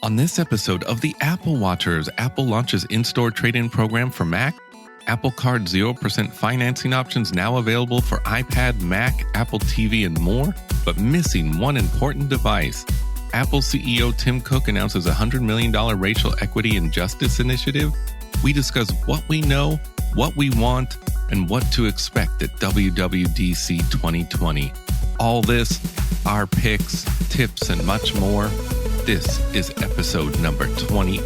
On this episode of the Apple Watchers, Apple launches in-store trade-in program for Mac. Apple Card 0% financing options now available for iPad, Mac, Apple TV, and more, but missing one important device. Apple CEO Tim Cook announces a $100 million racial equity and justice initiative. We discuss what we know, what we want, and what to expect at WWDC 2020. All this, our picks, tips, and much more. This is episode number 28.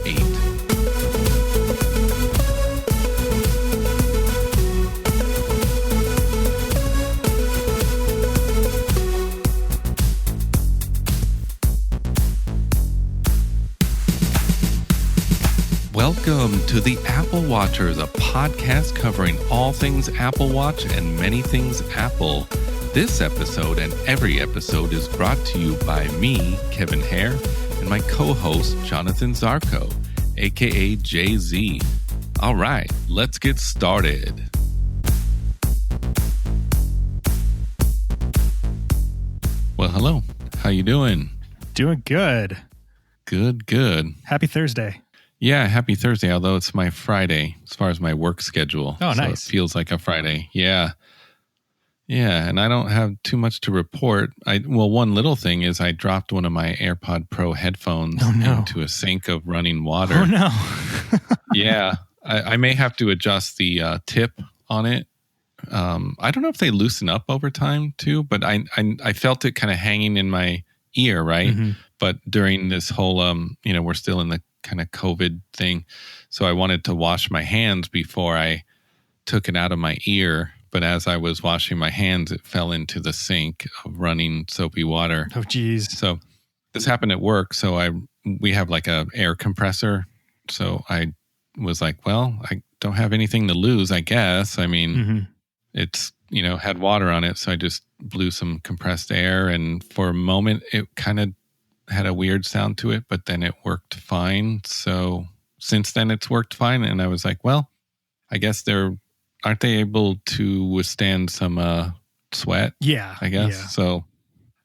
Welcome to the Apple Watchers, a podcast covering all things Apple Watch and many things Apple. This episode and every episode is brought to you by me, Kevin Hare, and my co-host, Jonathan Zarko, aka Jay-Z. All right, let's get started. Well, hello. How you doing? Doing good. Good. Happy Thursday. Yeah, happy Thursday, although it's my Friday as far as my work schedule. Oh, so nice. It feels like a Friday. Yeah, and I don't have too much to report. One little thing is I dropped one of my AirPod Pro headphones into a sink of running water. Oh, no. Yeah, I may have to adjust the tip on it. I don't know if they loosen up over time too, but I felt it kind of hanging in my ear, right? Mm-hmm. But during this whole, we're still in the kind of COVID thing. So I wanted to wash my hands before I took it out of my ear. But as I was washing my hands, it fell into the sink of running soapy water. Oh, geez. So this happened at work. So we have like a air compressor. So I was like, well, I don't have anything to lose, I guess. I mean, It's, had water on it. So I just blew some compressed air. And for a moment, it kind of had a weird sound to it, but then it worked fine. So since then it's worked fine. And I was like, well, I guess aren't they able to withstand some sweat? Yeah. I guess. Yeah. So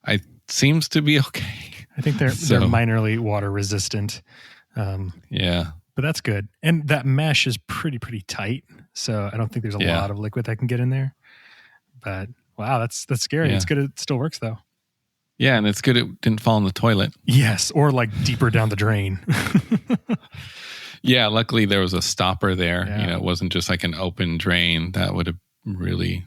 it seems to be okay. I think they're minorly water resistant. Yeah. But that's good. And that mesh is pretty tight. So I don't think there's a lot of liquid that can get in there. But wow, that's scary. Yeah. It's good it still works though. Yeah, and it's good it didn't fall in the toilet. Yes, or like deeper down the drain. Yeah, luckily there was a stopper there. Yeah. It wasn't just like an open drain. That would have really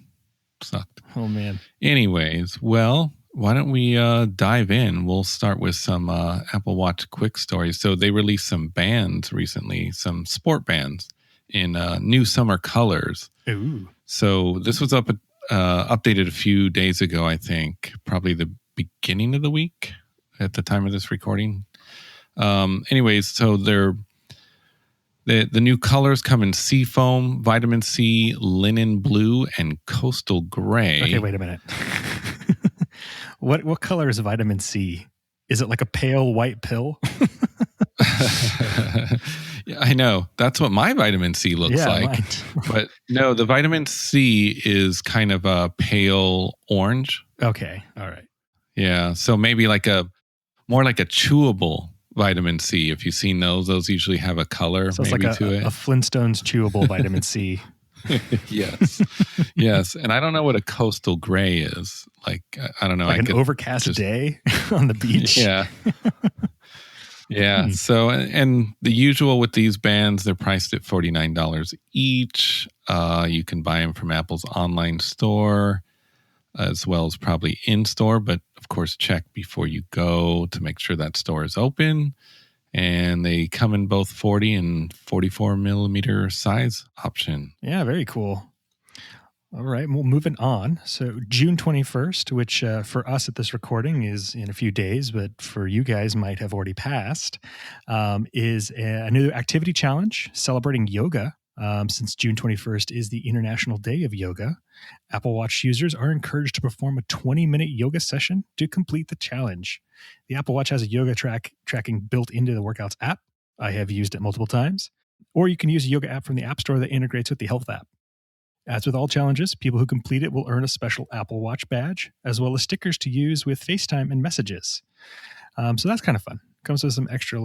sucked. Oh, man. Anyways, well, why don't we dive in? We'll start with some Apple Watch quick stories. So they released some bands recently, some sport bands in new summer colors. Ooh. So this was updated a few days ago, I think, probably the beginning of the week at the time of this recording. Anyways, so the new colors come in seafoam, vitamin C, linen blue, and coastal gray. Okay, wait a minute. What color is vitamin C? Is it like a pale white pill? Yeah, I know. That's what my vitamin C looks like. But no, the vitamin C is kind of a pale orange. Okay, all right. Yeah, so maybe more like a chewable vitamin C. If you've seen those usually have a color so maybe it's like to it. A Flintstones chewable vitamin C. Yes. And I don't know what a coastal gray is. Like, I don't know. Like an overcast day on the beach. Yeah. Yeah. So, and the usual with these bands, they're priced at $49 each. You can buy them from Apple's online store, as well as probably in-store, but of course check before you go to make sure that store is open. And they come in both 40 and 44 millimeter size option. Yeah, very cool. All right, well, moving on. So June 21st, which for us at this recording is in a few days, but for you guys might have already passed, is a new activity challenge celebrating yoga. Since June 21st is the International Day of Yoga, Apple Watch users are encouraged to perform a 20-minute yoga session to complete the challenge. The Apple Watch has a yoga tracking built into the Workouts app. I have used it multiple times. Or you can use a yoga app from the App Store that integrates with the Health app. As with all challenges, people who complete it will earn a special Apple Watch badge, as well as stickers to use with FaceTime and messages. So that's kind of fun. comes with some extras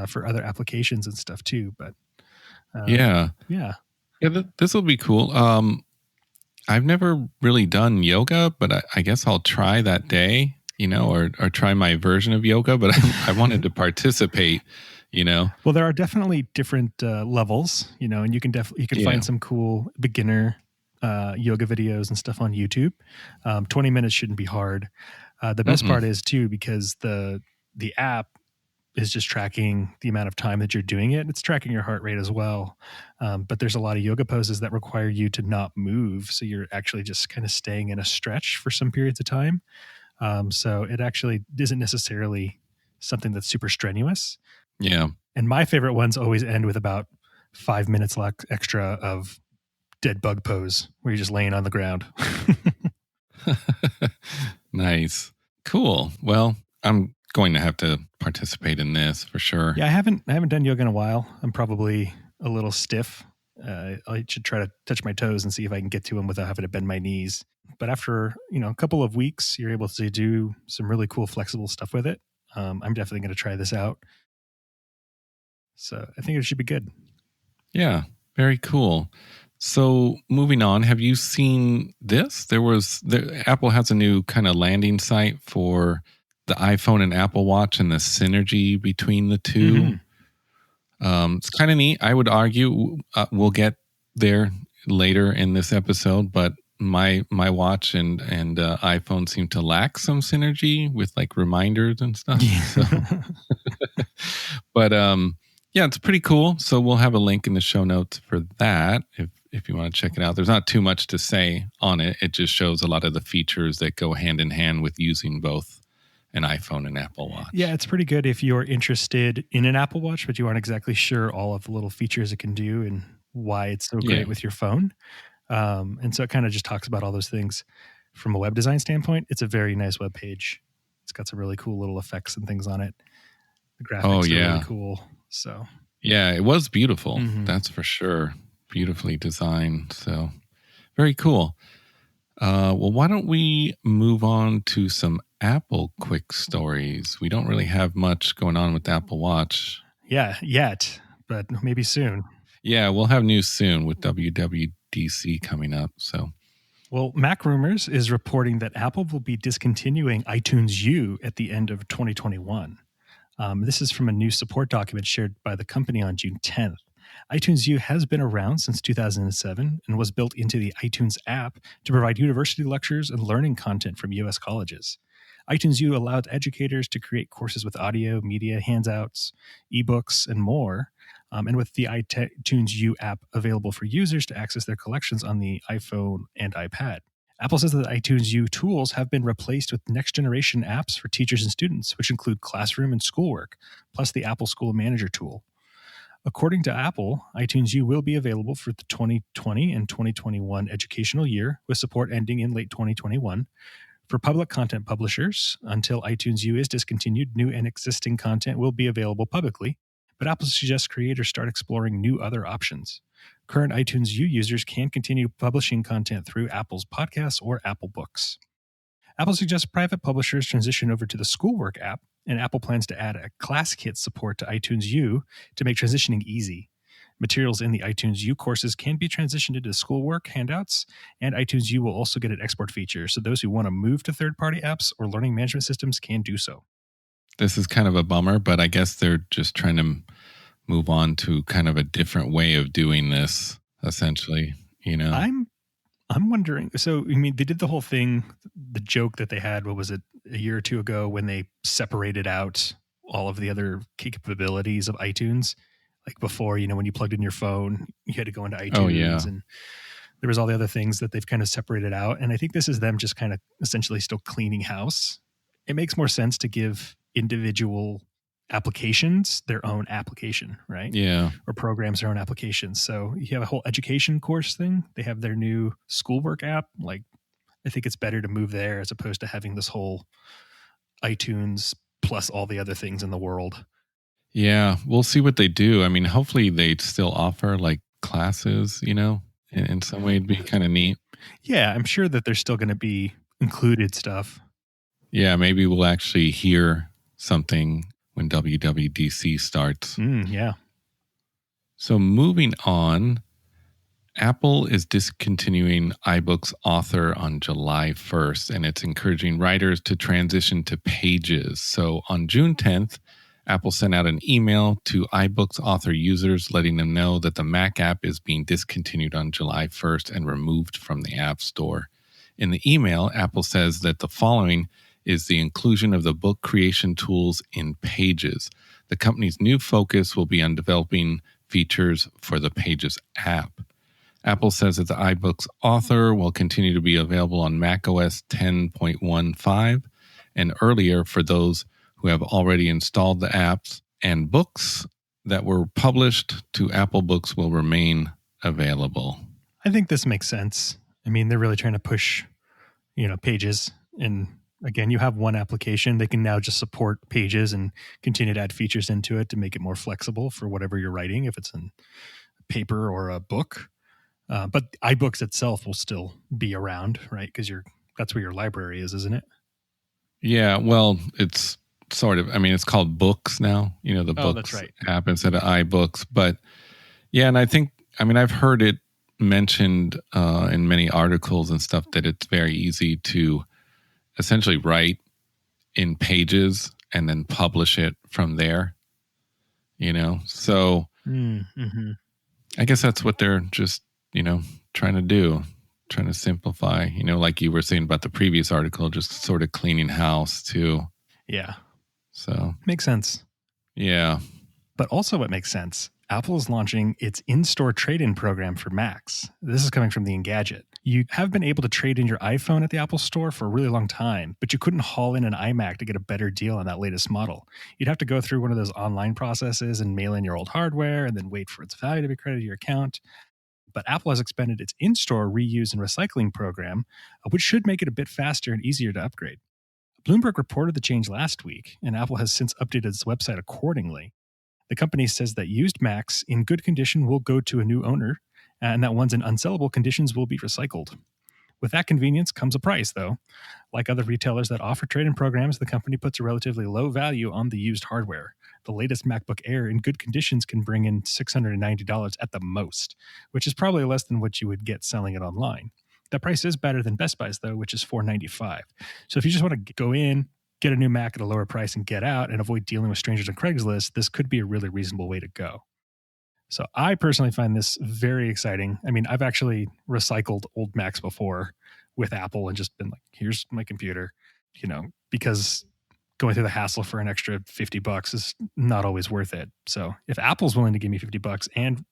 for other applications and stuff too. But yeah. This will be cool. I've never really done yoga, but I guess I'll try that day, or try my version of yoga. But I wanted to participate, Well, there are definitely different levels, and you can find some cool beginner yoga videos and stuff on YouTube. 20 minutes shouldn't be hard. The best part is too, because the app is just tracking the amount of time that you're doing it. It's tracking your heart rate as well. But there's a lot of yoga poses that require you to not move. So you're actually just kind of staying in a stretch for some periods of time. So it actually isn't necessarily something that's super strenuous. Yeah. And my favorite ones always end with about 5 minutes extra of dead bug pose where you're just laying on the ground. Nice. Cool. Well, I'm going to have to participate in this for sure. Yeah, I haven't done yoga in a while. I'm probably a little stiff. I should try to touch my toes and see if I can get to them without having to bend my knees. But after a couple of weeks, you're able to do some really cool flexible stuff with it. I'm definitely going to try this out. So I think it should be good. Yeah, very cool. So moving on, have you seen this? Apple has a new kind of landing site for the iPhone and Apple Watch and the synergy between the two. It's kind of neat. I would argue we'll get there later in this episode, but my watch and iPhone seem to lack some synergy with like reminders and stuff. Yeah. So. But yeah, it's pretty cool. So we'll have a link in the show notes for that if you want to check it out. There's not too much to say on it. It just shows a lot of the features that go hand in hand with using both an iPhone and Apple Watch. Yeah, it's pretty good if you're interested in an Apple Watch, but you aren't exactly sure all of the little features it can do and why it's so great with your phone. And so it kind of just talks about all those things from a web design standpoint. It's a very nice web page. It's got some really cool little effects and things on it. The graphics are really cool. So yeah, it was beautiful. That's for sure. Beautifully designed. So very cool. Well, why don't we move on to some Apple quick stories? We don't really have much going on with the Apple Watch. Yeah, yet, but maybe soon. Yeah, we'll have news soon with WWDC coming up. So, well, MacRumors is reporting that Apple will be discontinuing iTunes U at the end of 2021. This is from a new support document shared by the company on June 10th. iTunes U has been around since 2007 and was built into the iTunes app to provide university lectures and learning content from U.S. colleges. iTunes U allowed educators to create courses with audio, media, handouts, ebooks, and more. And with the iTunes U app available for users to access their collections on the iPhone and iPad. Apple says that iTunes U tools have been replaced with next-generation apps for teachers and students, which include classroom and schoolwork, plus the Apple School Manager tool. According to Apple, iTunes U will be available for the 2020 and 2021 educational year, with support ending in late 2021. For public content publishers, until iTunes U is discontinued, new and existing content will be available publicly, but Apple suggests creators start exploring new other options. Current iTunes U users can continue publishing content through Apple's podcasts or Apple Books. Apple suggests private publishers transition over to the Schoolwork app, and Apple plans to add a class kit support to iTunes U to make transitioning easy. Materials in the iTunes U courses can be transitioned into Schoolwork handouts, and iTunes U will also get an export feature, so those who want to move to third-party apps or learning management systems can do so. This is kind of a bummer, but I guess they're just trying to move on to kind of a different way of doing this, essentially, I'm wondering, so, I mean, they did the whole thing, the joke that they had, what was it, a year or two ago when they separated out all of the other capabilities of iTunes. Like before, when you plugged in your phone, you had to go into iTunes and there was all the other things that they've kind of separated out. And I think this is them just kind of essentially still cleaning house. It makes more sense to give individual applications their own application, right? Yeah. Or programs their own applications. So you have a whole education course thing. They have their new Schoolwork app. Like, I think it's better to move there as opposed to having this whole iTunes plus all the other things in the world. Yeah, we'll see what they do. I mean, hopefully they still offer like classes, in some way it'd be kind of neat. Yeah, I'm sure that there's still going to be included stuff. Yeah, maybe we'll actually hear something when WWDC starts. Yeah. So moving on, Apple is discontinuing iBooks Author on July 1st, and it's encouraging writers to transition to Pages. So on June 10th, Apple sent out an email to iBooks Author users letting them know that the Mac app is being discontinued on July 1st and removed from the App Store. In the email, Apple says that the following is the inclusion of the book creation tools in Pages. The company's new focus will be on developing features for the Pages app. Apple says that the iBooks Author will continue to be available on macOS 10.15 and earlier for those who have already installed the apps, and books that were published to Apple Books will remain available. I think this makes sense. I mean, they're really trying to push, Pages. And again, you have one application. They can now just support Pages and continue to add features into it to make it more flexible for whatever you're writing, if it's in paper or a book. But iBooks itself will still be around, right? Because that's where your library is, isn't it? Yeah, well, it's sort of, it's called Books now, the Books that's right. app instead of iBooks. But yeah, and I think, I've heard it mentioned in many articles and stuff that it's very easy to essentially write in Pages and then publish it from there, So I guess that's what they're just, trying to do, trying to simplify, like you were saying about the previous article, just sort of cleaning house too. Yeah. So makes sense. Yeah. But also what makes sense, Apple is launching its in-store trade-in program for Macs. This is coming from the Engadget. You have been able to trade in your iPhone at the Apple Store for a really long time, but you couldn't haul in an iMac to get a better deal on that latest model. You'd have to go through one of those online processes and mail in your old hardware and then wait for its value to be credited to your account. But Apple has expanded its in-store reuse and recycling program, which should make it a bit faster and easier to upgrade. Bloomberg reported the change last week, and Apple has since updated its website accordingly. The company says that used Macs in good condition will go to a new owner, and that ones in unsellable conditions will be recycled. With that convenience comes a price, though. Like other retailers that offer trade-in programs, the company puts a relatively low value on the used hardware. The latest MacBook Air in good conditions can bring in $690 at the most, which is probably less than what you would get selling it online. That price is better than Best Buy's, though, which is $495. So if you just want to go in, get a new Mac at a lower price and get out and avoid dealing with strangers on Craigslist, this could be a really reasonable way to go. So I personally find this very exciting. I mean, I've actually recycled old Macs before with Apple and just been like, here's my computer, because going through the hassle for an extra $50 is not always worth it. So if Apple's willing to give me $50 and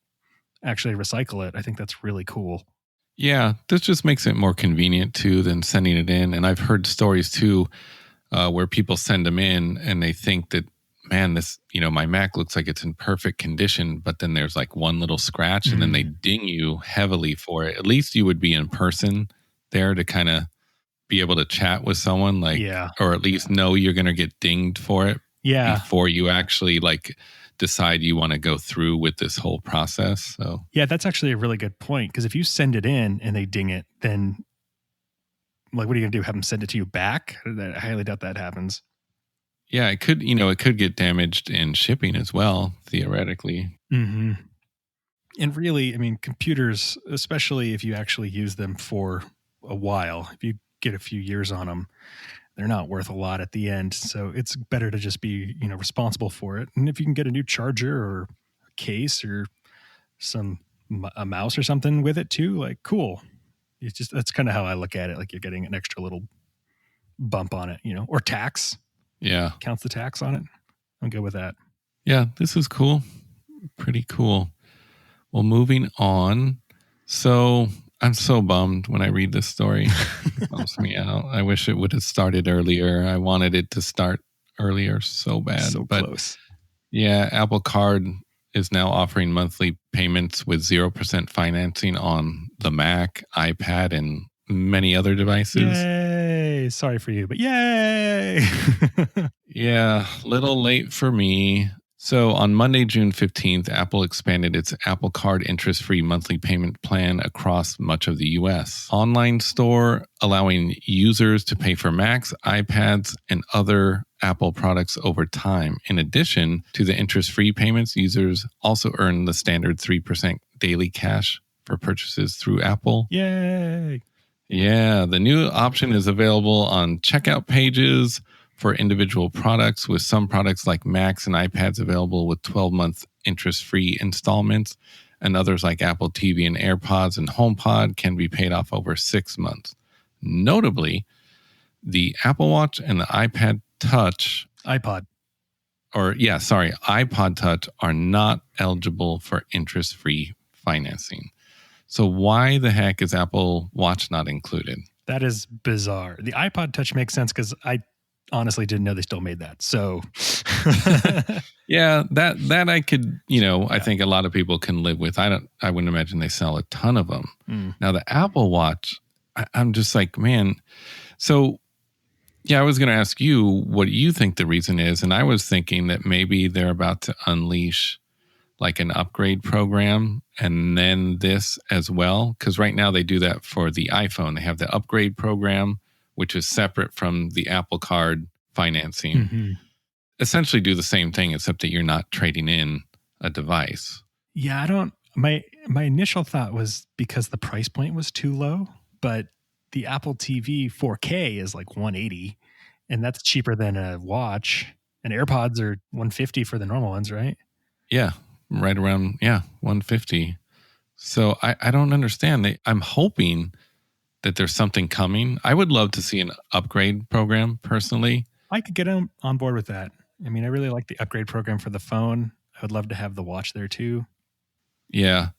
actually recycle it, I think that's really cool. Yeah, this just makes it more convenient too than sending it in. And I've heard stories too where people send them in and they think that, man, this, my Mac looks like it's in perfect condition, but then there's like one little scratch and then they ding you heavily for it. At least you would be in person there to kind of be able to chat with someone, or at least know you're going to get dinged for it before you actually decide you want to go through with this whole process. So yeah, that's actually a really good point, because if you send it in and they ding it, then what are you going to do? Have them send it to you back? I highly doubt that happens. Yeah, it could, it could get damaged in shipping as well, theoretically. Mm-hmm. And really, I mean, computers, especially if you actually use them for a while, if you get a few years on them, they're not worth a lot at the end. So it's better to just be, responsible for it. And if you can get a new charger or a case or a mouse or something with it too, cool. It's just, that's kind of how I look at it. Like you're getting an extra little bump on it, or tax. Yeah. Counts the tax on it. I'm good with that. Yeah, this is cool. Pretty cool. Well, moving on. So I'm so bummed when I read this story. It bums me out. I wish it would have started earlier. I wanted it to start earlier so bad. So close. Yeah, Apple Card is now offering monthly payments with 0% financing on the Mac, iPad, and many other devices. Yay! Sorry for you, but yay! Yeah, little late for me. So on Monday, June 15th, Apple expanded its Apple Card interest-free monthly payment plan across much of the U.S. Online store allowing users to pay for Macs, iPads, and other Apple products over time. In addition to the interest-free payments, users also earn the standard 3% daily cash for purchases through Apple. Yay! Yeah, the new option is available on checkout pages for individual products, with some products like Macs and iPads available with 12-month interest-free installments, and others like Apple TV and AirPods and HomePod can be paid off over 6 months. Notably, the Apple Watch and the iPod Touch are not eligible for interest-free financing. So why the heck is Apple Watch not included? That is bizarre. The iPod Touch makes sense because I honestly didn't know they still made that. So yeah, that I could, I think a lot of people can live with. I wouldn't imagine they sell a ton of them. Now the Apple Watch, I'm just like, man. So yeah, I was going to ask you what you think the reason is, and I was thinking that maybe they're about to unleash like an upgrade program and then this as well, because right now they do that for the iPhone. They have the upgrade program, which is separate from the Apple Card financing. Mm-hmm. Essentially do the same thing, except that you're not trading in a device. Yeah, my initial thought was because the price point was too low, but the Apple TV 4K is like $180, and that's cheaper than a watch. And AirPods are $150 for the normal ones, right? Yeah, right around, $150. So I don't understand. I'm hoping that there's something coming. I would love to see an upgrade program personally. I could get on board with that. I mean, I really like the upgrade program for the phone. I would love to have the watch there too. Yeah,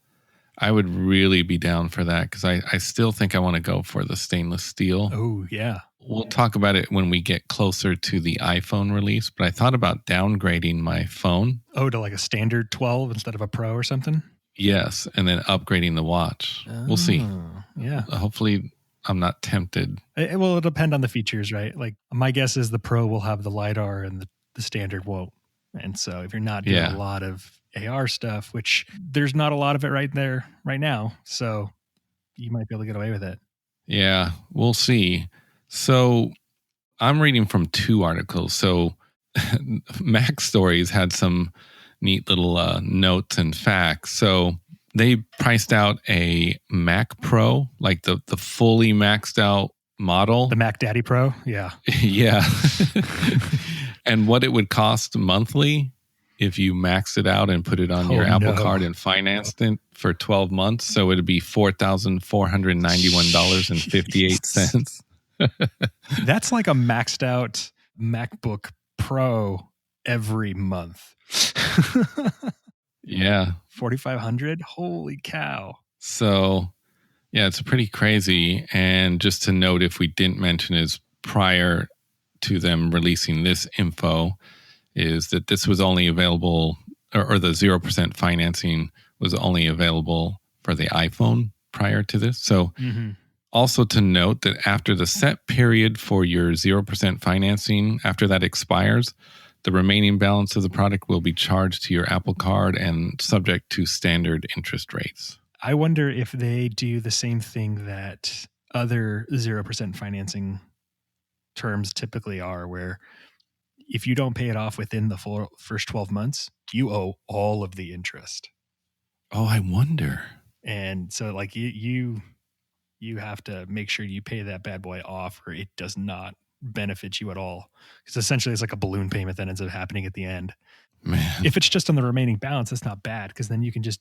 I would really be down for that because I still think I want to go for the stainless steel. Oh, yeah. We'll talk about it when we get closer to the iPhone release, but I thought about downgrading my phone. Oh, to like a standard 12 instead of a Pro or something? Yes, and then upgrading the watch. We'll see. Yeah. Hopefully I'm not tempted. It'll depend on the features, right? Like my guess is the Pro will have the LiDAR and the standard won't. And so if you're not doing a lot of AR stuff, which there's not a lot of it right now, so you might be able to get away with it. Yeah, we'll see. So I'm reading from 2 articles. So MacStories had some neat little notes and facts. So they priced out a Mac Pro, like the fully maxed out model. The Mac Daddy Pro? Yeah. Yeah. And what it would cost monthly if you maxed it out and put it on your Apple Card and financed it for 12 months. So it'd be $4,491.58. That's like a maxed out MacBook Pro every month. Yeah. $4,500. Holy cow. So yeah, it's pretty crazy. And just to note, if we didn't mention, is prior to them releasing this info, is that this was only available, or the 0% financing was only available for the iPhone prior to this. So also to note that after the set period for your 0% financing, after that expires, the remaining balance of the product will be charged to your Apple Card and subject to standard interest rates. I wonder if they do the same thing that other 0% financing terms typically are, where if you don't pay it off within the first 12 months, you owe all of the interest. Oh, I wonder. And so like you have to make sure you pay that bad boy off, or it does not benefit you at all. Because essentially it's like a balloon payment that ends up happening at the end. Man. If it's just on the remaining balance, that's not bad, because then you can just,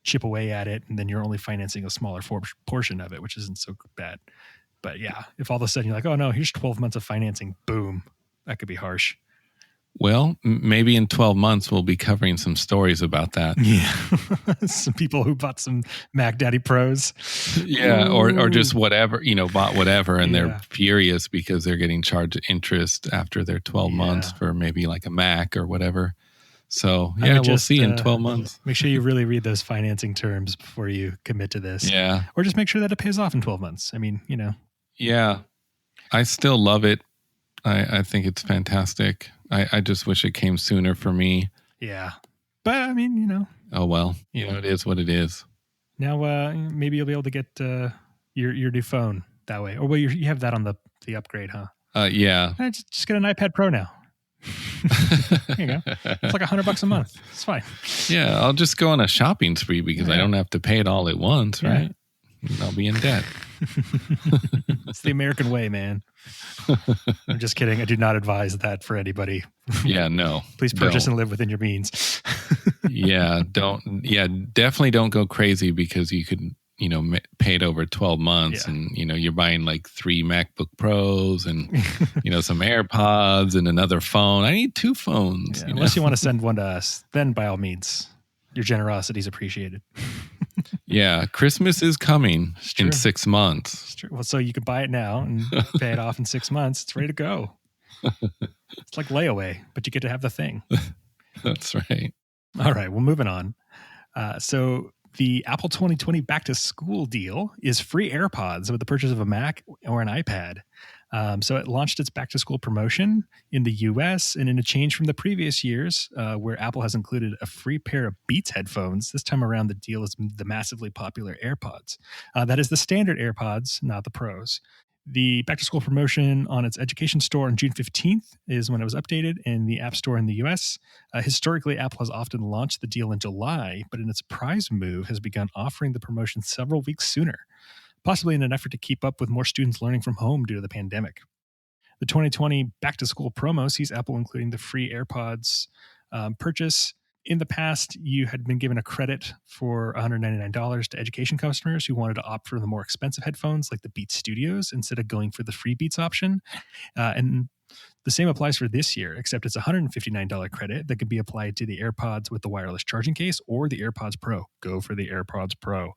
chip away at it, and then you're only financing a smaller portion of it, which isn't so bad. But yeah, if all of a sudden you're like, oh no, here's 12 months of financing, boom, that could be harsh. Well, maybe in 12 months we'll be covering some stories about that. Yeah. Some people who bought some Mac Daddy Pros. Yeah, or just whatever, bought whatever, and they're furious because they're getting charged interest after their 12 months for maybe like a Mac or whatever. So, yeah, we'll see in 12 months. Make sure you really read those financing terms before you commit to this. Yeah. Or just make sure that it pays off in 12 months. I mean, Yeah. I still love it. I think it's fantastic. I just wish it came sooner for me. Yeah. But I mean, Oh, well, it is what it is. now maybe you'll be able to get your new phone that way. Or well, you have that on the upgrade, huh? Yeah. Just get an iPad Pro now. There you go. It's like $100 a month. It's fine. Yeah, I'll just go on a shopping spree because I don't have to pay it all at once, right? I'll be in debt. It's the American way, man. I'm just kidding. I do not advise that for anybody. Yeah, no. Please purchase and live within your means. Definitely don't go crazy because you could, pay it over 12 months and, you're buying like 3 MacBook Pros and, some AirPods and another phone. I need 2 phones. Unless you want to send one to us, then by all means, your generosity is appreciated. Yeah, Christmas is coming in 6 months. It's true. Well, so you could buy it now and pay it off in 6 months. It's ready to go. It's like layaway, but you get to have the thing. That's right. All right, well, moving on. So the Apple 2020 back to school deal is free AirPods with the purchase of a Mac or an iPad. So it launched its back to school promotion in the US, and in a change from the previous years, where Apple has included a free pair of Beats headphones, this time around the deal is the massively popular AirPods. That is the standard AirPods, not the Pros. The back to school promotion on its education store on June 15th is when it was updated in the App Store in the US. Historically, Apple has often launched the deal in July, but in its surprise move has begun offering the promotion several weeks sooner, possibly in an effort to keep up with more students learning from home due to the pandemic. The 2020 back to school promo sees Apple including the free AirPods purchase. In the past, you had been given a credit for $199 to education customers who wanted to opt for the more expensive headphones like the Beats Studios instead of going for the free Beats option. And the same applies for this year, except it's a $159 credit that could be applied to the AirPods with the wireless charging case or the AirPods Pro. Go for the AirPods Pro,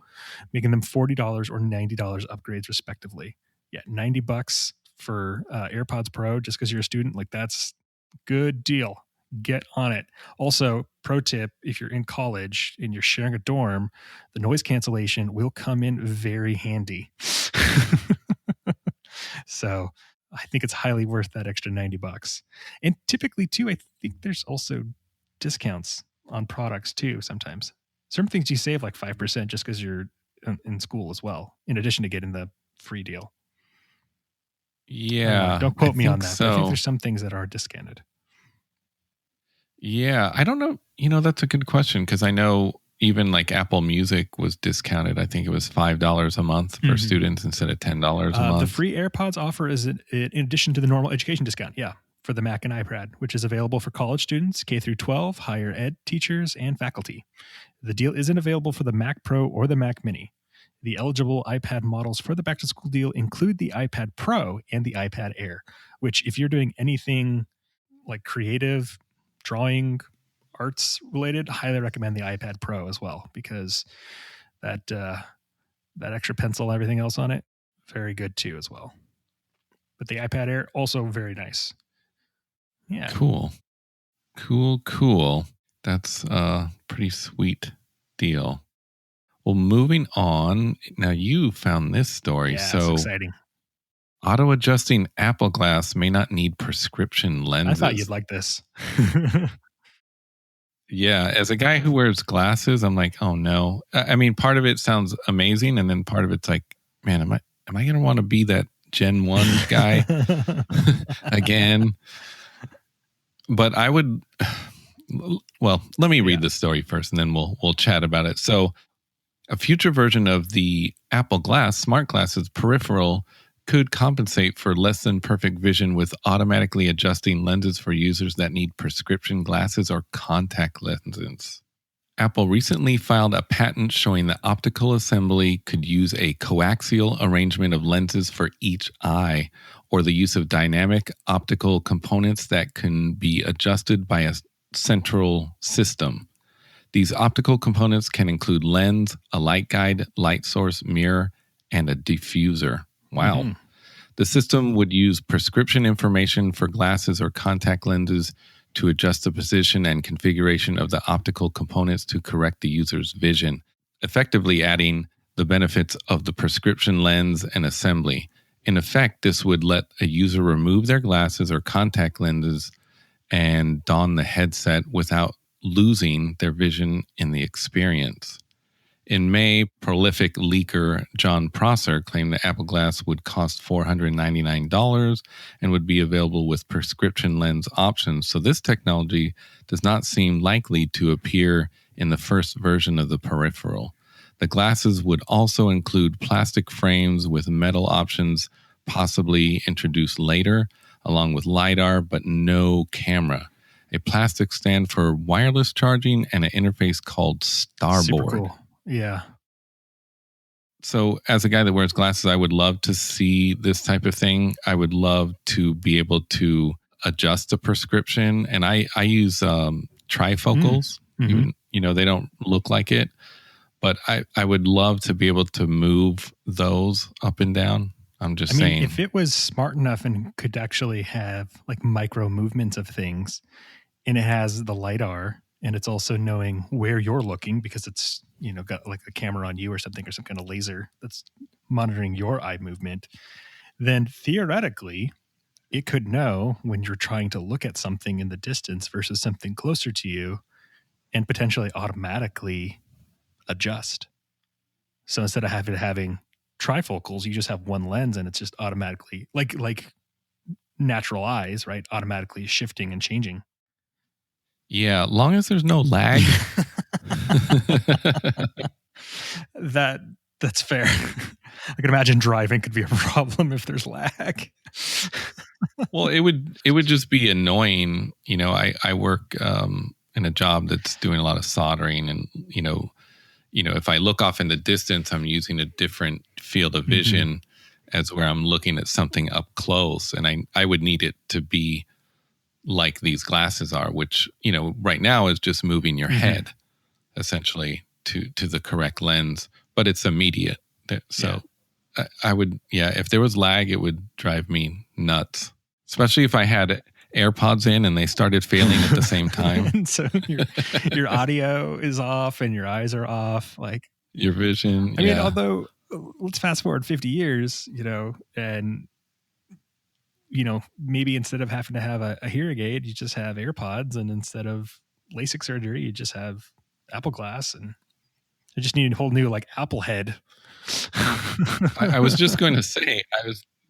making them $40 or $90 upgrades respectively. Yeah, $90 for AirPods Pro just because you're a student, like that's good deal. Get on it. Also, pro tip, if you're in college and you're sharing a dorm, the noise cancellation will come in very handy. So I think it's highly worth that extra $90. And typically too, I think there's also discounts on products too sometimes. Some things you save like 5% just because you're in school as well, in addition to getting the free deal. Yeah. Don't quote me on that. So. But I think there's some things that are discounted. Yeah, I don't know. That's a good question because I know even like Apple Music was discounted. I think it was $5 a month for students instead of $10 a month. The free AirPods offer is in addition to the normal education discount. Yeah, for the Mac and iPad, which is available for college students, K through 12, higher ed teachers, and faculty. The deal isn't available for the Mac Pro or the Mac Mini. The eligible iPad models for the back to school deal include the iPad Pro and the iPad Air, which if you're doing anything like creative, drawing, arts related, highly recommend the iPad Pro as well, because that extra pencil, everything else on it, very good too as well. But the iPad Air also very nice. Yeah. Cool. That's a pretty sweet deal. Well, moving on. Now you found this story. Yeah, so it's exciting. Auto-adjusting Apple Glass may not need prescription lenses. I thought you'd like this. Yeah, as a guy who wears glasses, I'm like, oh no. I mean, part of it sounds amazing, and then part of it's like, man, am I going to want to be that Gen 1 guy again? But I would. Well, let me read this story first, and then we'll chat about it. So, a future version of the Apple Glass smart glasses peripheral could compensate for less than perfect vision with automatically adjusting lenses for users that need prescription glasses or contact lenses. Apple recently filed a patent showing that optical assembly could use a coaxial arrangement of lenses for each eye, or the use of dynamic optical components that can be adjusted by a central system. These optical components can include lens, a light guide, light source, mirror, and a diffuser. Wow. Mm-hmm. The system would use prescription information for glasses or contact lenses to adjust the position and configuration of the optical components to correct the user's vision, effectively adding the benefits of the prescription lens and assembly. In effect, this would let a user remove their glasses or contact lenses and don the headset without losing their vision in the experience. In May, prolific leaker John Prosser claimed that Apple Glass would cost $499 and would be available with prescription lens options. So this technology does not seem likely to appear in the first version of the peripheral. The glasses would also include plastic frames with metal options, possibly introduced later, along with LiDAR, but no camera. A plastic stand for wireless charging and an interface called Starboard. Super cool. Yeah. So as a guy that wears glasses, I would love to see this type of thing. I would love to be able to adjust a prescription. And I use trifocals. Mm-hmm. Even, they don't look like it. But I would love to be able to move those up and down. I'm just saying. If it was smart enough and could actually have like micro movements of things, and it has the LiDAR, and it's also knowing where you're looking because it's, got like a camera on you or something, or some kind of laser that's monitoring your eye movement, then theoretically it could know when you're trying to look at something in the distance versus something closer to you and potentially automatically adjust. So instead of having trifocals, you just have one lens and it's just automatically like natural eyes, right? Automatically shifting and changing. Yeah, long as there's no lag. That's fair. I can imagine driving could be a problem if there's lag. Well, it would just be annoying. I work in a job that's doing a lot of soldering, and if I look off in the distance, I'm using a different field of vision as where I'm looking at something up close, and I would need it to be like these glasses are, which right now is just moving your head essentially to the correct lens, but it's immediate. So I would, if there was lag, it would drive me nuts, especially if I had AirPods in and they started failing at the same time. And so your audio is off and your eyes are off, like your vision. I mean, although let's fast forward 50 years, and maybe instead of having to have a hearing aid, you just have AirPods, and instead of LASIK surgery, you just have Apple Glass, and I just need a whole new like Apple head. I was just going to say,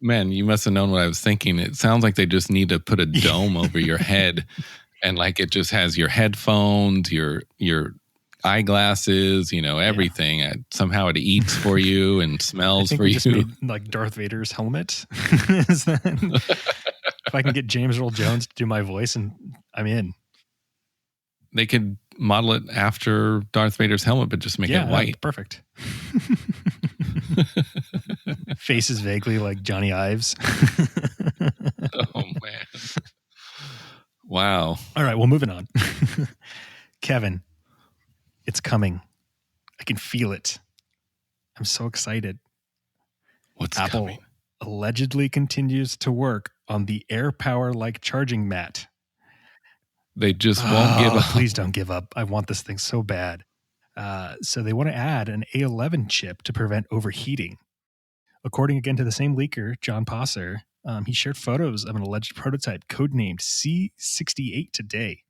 man, you must have known what I was thinking. It sounds like they just need to put a dome over your head, and like it just has your headphones, your eyeglasses, everything. Somehow it eats for you and smells for you. Just made, like Darth Vader's helmet. If I can get James Earl Jones to do my voice, and I'm in. They could model it after Darth Vader's helmet, but just make it white. Perfect. Faces vaguely like Johnny Ives. Oh, man. Wow. All right, well, moving on. Kevin, it's coming. I can feel it. I'm so excited. What's Apple coming? Allegedly continues to work on the AirPower-Like charging mat. They just won't give up. Please don't give up. I want this thing so bad. So they want to add an A11 chip to prevent overheating. According again to the same leaker, John Prosser, he shared photos of an alleged prototype codenamed C68 today.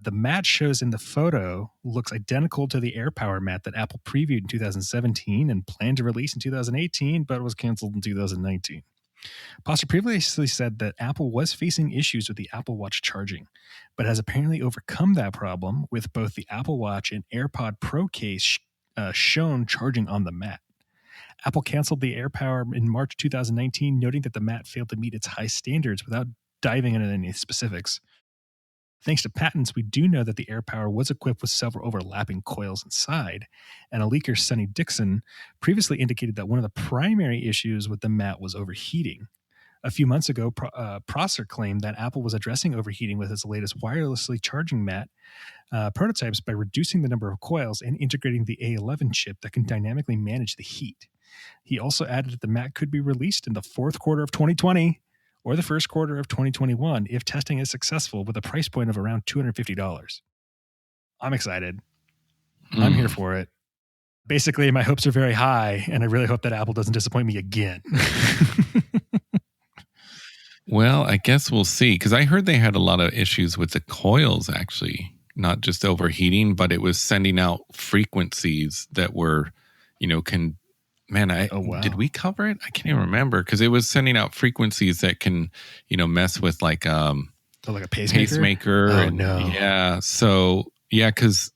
The mat shows in the photo looks identical to the AirPower mat that Apple previewed in 2017 and planned to release in 2018, but was canceled in 2019. Prosser previously said that Apple was facing issues with the Apple Watch charging, but has apparently overcome that problem with both the Apple Watch and AirPod Pro case shown charging on the mat. Apple canceled the AirPower in March 2019, noting that the mat failed to meet its high standards without diving into any specifics. Thanks to patents, we do know that the AirPower was equipped with several overlapping coils inside, and a leaker, Sonny Dixon, previously indicated that one of the primary issues with the mat was overheating. A few months ago, Prosser claimed that Apple was addressing overheating with its latest wirelessly charging mat prototypes by reducing the number of coils and integrating the A11 chip that can dynamically manage the heat. He also added that the mat could be released in the fourth quarter of 2020 or the first quarter of 2021 if testing is successful, with a price point of around $250. I'm excited. I'm here for it. Basically, my hopes are very high, and I really hope that Apple doesn't disappoint me again. Well, I guess we'll see, because I heard they had a lot of issues with the coils, actually. not just overheating, but it was sending out frequencies that were, did we cover it? I can't even remember, because it was sending out frequencies that can, mess with like like a pacemaker. Oh, and, no. Yeah. So yeah, because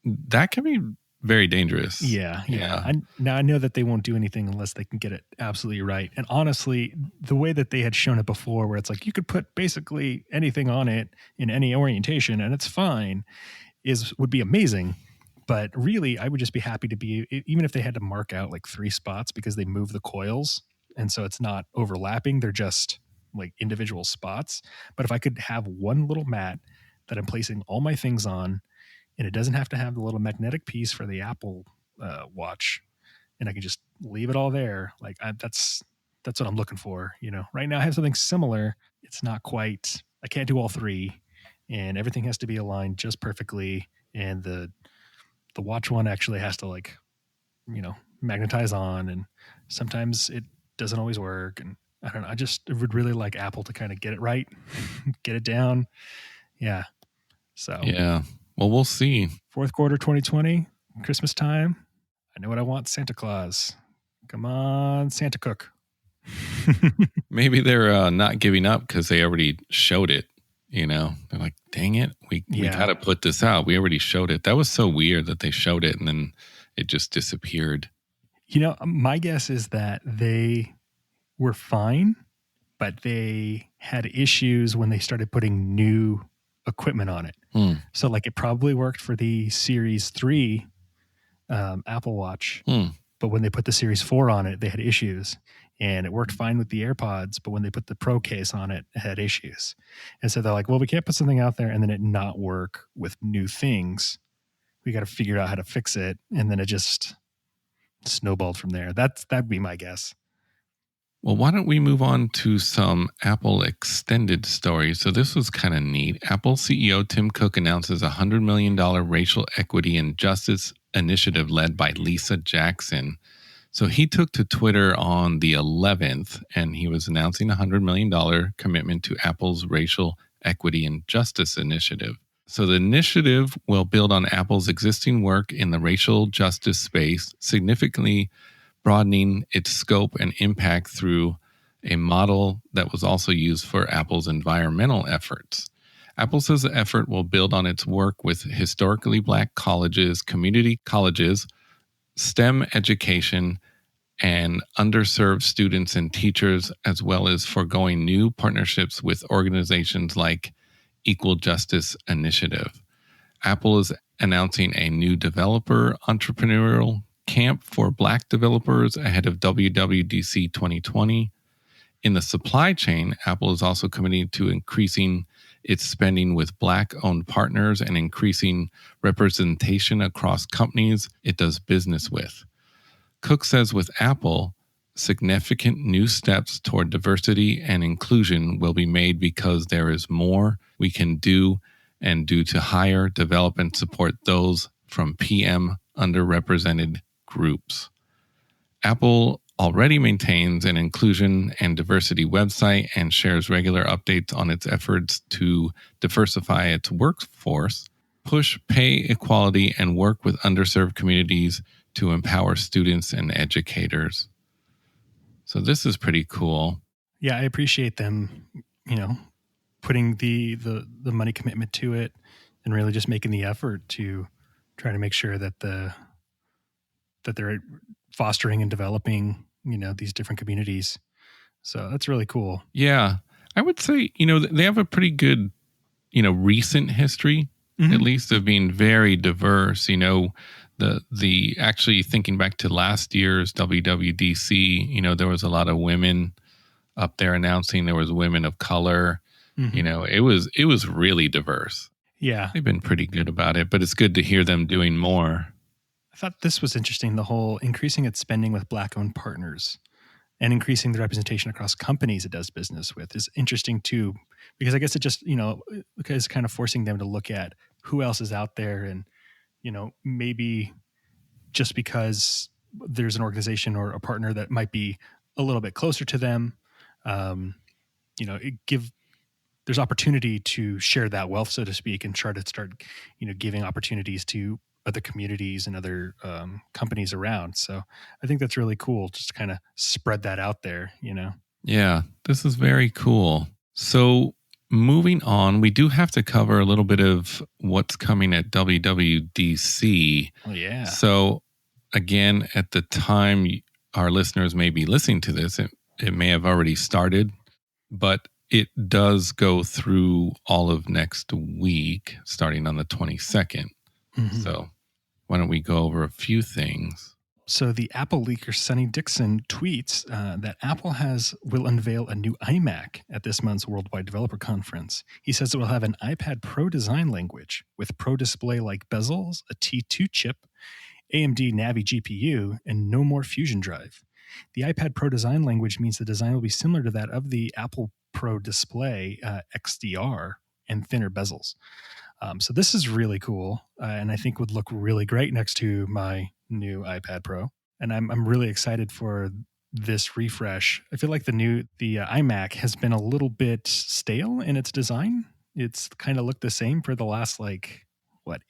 that can be very dangerous. Yeah. I know that they won't do anything unless they can get it absolutely right. And honestly, the way that they had shown it before, where it's like you could put basically anything on it in any orientation and it's fine, would be amazing. But really, I would just be happy to be, even if they had to mark out like 3 spots because they move the coils. And so it's not overlapping. They're just like individual spots. But if I could have one little mat that I'm placing all my things on, and it doesn't have to have the little magnetic piece for the Apple Watch, and I can just leave it all there. Like that's what I'm looking for. Right now I have something similar. It's not quite. I can't do all 3, and everything has to be aligned just perfectly. And the watch one actually has to magnetize on, and sometimes it doesn't always work. And I don't know. I just would really like Apple to kind of get it right, get it down. Yeah. So yeah. Well, we'll see. Fourth quarter 2020, Christmas time. I know what I want, Santa Claus. Come on, Santa Cook. Maybe they're not giving up because they already showed it. They're like, dang it, we got to put this out. We already showed it. That was so weird that they showed it and then it just disappeared. My guess is that they were fine, but they had issues when they started putting new equipment on it. So like it probably worked for the Series 3 Apple Watch, but when they put the Series 4 on it, they had issues. And it worked fine with the AirPods, but when they put the Pro case on it, it had issues. And so they're like, well, we can't put something out there and then it not work with new things. We got to figure out how to fix it. And then it just snowballed from there. That'd be my guess. Well, why don't we move on to some Apple extended stories? So this was kind of neat. Apple CEO Tim Cook announces a $100 million racial equity and justice initiative led by Lisa Jackson. So he took to Twitter on the 11th, and he was announcing a $100 million commitment to Apple's racial equity and justice initiative. So the initiative will build on Apple's existing work in the racial justice space, significantly broadening its scope and impact through a model that was also used for Apple's environmental efforts. Apple says the effort will build on its work with historically Black colleges, community colleges, STEM education, and underserved students and teachers, as well as foregoing new partnerships with organizations like Equal Justice Initiative. Apple is announcing a new developer entrepreneurial camp for Black developers ahead of WWDC 2020. In the supply chain, Apple is also committing to increasing its spending with Black-owned partners and increasing representation across companies it does business with. Cook says with Apple, significant new steps toward diversity and inclusion will be made because there is more we can do and do to hire, develop, and support those from PM underrepresented groups. Apple already maintains an inclusion and diversity website and shares regular updates on its efforts to diversify its workforce, push pay equality, and work with underserved communities to empower students and educators. So this is pretty cool. Yeah, I appreciate them, putting the money commitment to it and really just making the effort to try to make sure that they're fostering and developing, these different communities. So that's really cool. Yeah. I would say, they have a pretty good, recent history, at least, of being very diverse. The actually thinking back to last year's WWDC, there was a lot of women up there announcing. There was women of color. It was really diverse. Yeah. They've been pretty good about it, but it's good to hear them doing more. I thought this was interesting, the whole increasing its spending with Black-owned partners and increasing the representation across companies it does business with is interesting too, because I guess it just, is kind of forcing them to look at who else is out there and, maybe just because there's an organization or a partner that might be a little bit closer to them, give there's opportunity to share that wealth, so to speak, and try to start, giving opportunities to other communities and other companies around. So I think that's really cool, just to kind of spread that out there, Yeah, this is very cool. So moving on, we do have to cover a little bit of what's coming at WWDC. Oh, yeah. So again, at the time our listeners may be listening to this, it may have already started, but it does go through all of next week, starting on the 22nd. Mm-hmm. So why don't we go over a few things? So the Apple leaker Sonny Dixon tweets that Apple will unveil a new iMac at this month's Worldwide Developer Conference. He says it will have an iPad Pro design language with Pro Display-like bezels, a T2 chip, AMD Navi GPU, and no more Fusion Drive. The iPad Pro design language means the design will be similar to that of the Apple Pro Display XDR and thinner bezels. So this is really cool, and I think would look really great next to my new iPad Pro. And I'm really excited for this refresh. I feel like the iMac has been a little bit stale in its design. It's kind of looked the same for the last 8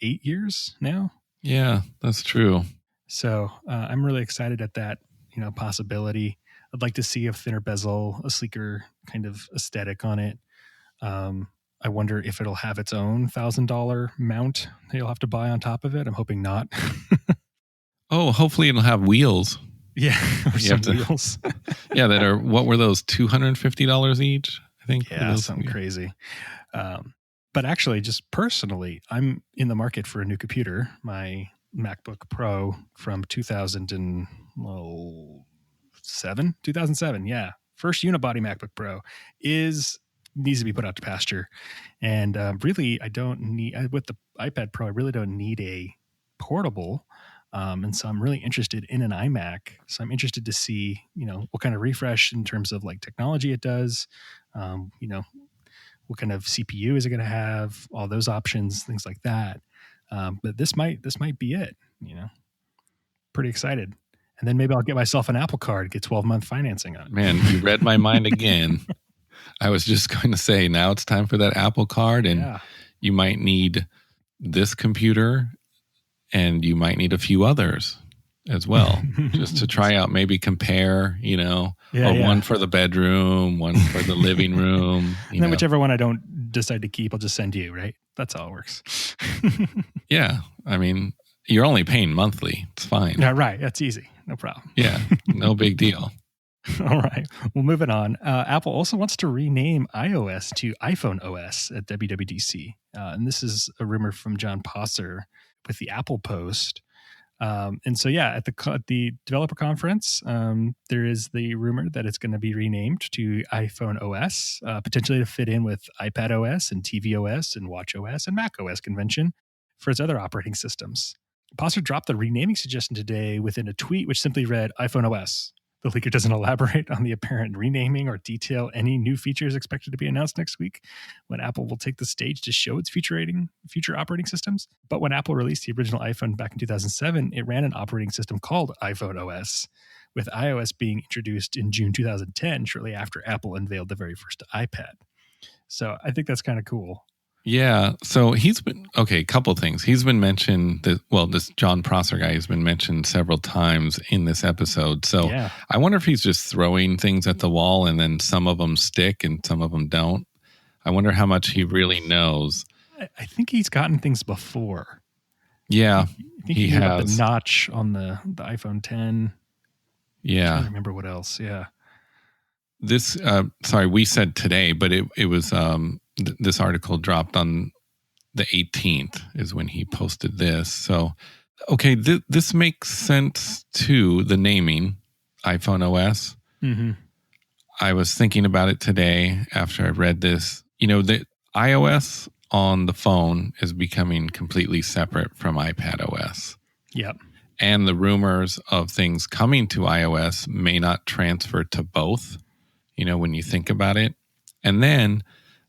years now. Yeah, that's true. So I'm really excited at that possibility. I'd like to see a thinner bezel, a sleeker kind of aesthetic on it. I wonder if it'll have its own $1,000 mount that you'll have to buy on top of it. I'm hoping not. Oh, hopefully it'll have wheels. Yeah, or some wheels. Yeah, that are, what were those, $250 each? I think. Yeah, something crazy. But actually, just personally, I'm in the market for a new computer. My MacBook Pro from 2007, yeah. First unibody MacBook Pro needs to be put out to pasture. And really, I don't need, with the iPad Pro, I really don't need a portable. And so I'm really interested in an iMac. So I'm interested to see, what kind of refresh in terms of technology it does. What kind of CPU is it going to have? All those options, things like that. But this might be it. Pretty excited. And then maybe I'll get myself an Apple Card, get 12-month financing on it. Man, you read my mind again. I was just going to say, now it's time for that Apple Card, and you might need this computer, and you might need a few others as well, just to try out, maybe compare, one for the bedroom, one for the living room. And then whichever one I don't decide to keep, I'll just send you, right? That's how it works. Yeah. I mean, you're only paying monthly. It's fine. Yeah, right. That's easy. No problem. Yeah. No big deal. All right. Well, moving on. Apple also wants to rename iOS to iPhone OS at WWDC. And this is a rumor from John Prosser with the Apple Post. And so, at the developer conference, there is the rumor that it's going to be renamed to iPhone OS, potentially to fit in with iPad OS and TV OS and Watch OS and Mac OS convention for its other operating systems. Prosser dropped the renaming suggestion today within a tweet, which simply read iPhone OS. The leaker doesn't elaborate on the apparent renaming or detail any new features expected to be announced next week when Apple will take the stage to show its future operating systems. But when Apple released the original iPhone back in 2007, it ran an operating system called iPhone OS, with iOS being introduced in June 2010, shortly after Apple unveiled the very first iPad. So I think that's kind of cool. Yeah. So a couple things. He's been mentioned, this John Prosser guy has been mentioned several times in this episode. So I wonder if he's just throwing things at the wall and then some of them stick and some of them don't. I wonder how much he really knows. I think he's gotten things before. Yeah, I think he has. The notch on the iPhone 10. Yeah. I don't remember what else. Yeah. This, we said today, but it was... this article dropped on the 18th is when he posted this. So, okay, this makes sense too, the naming, iPhone OS. Mm-hmm. I was thinking about it today after I read this. The iOS on the phone is becoming completely separate from iPad OS. Yep. And the rumors of things coming to iOS may not transfer to both, when you think about it. And then,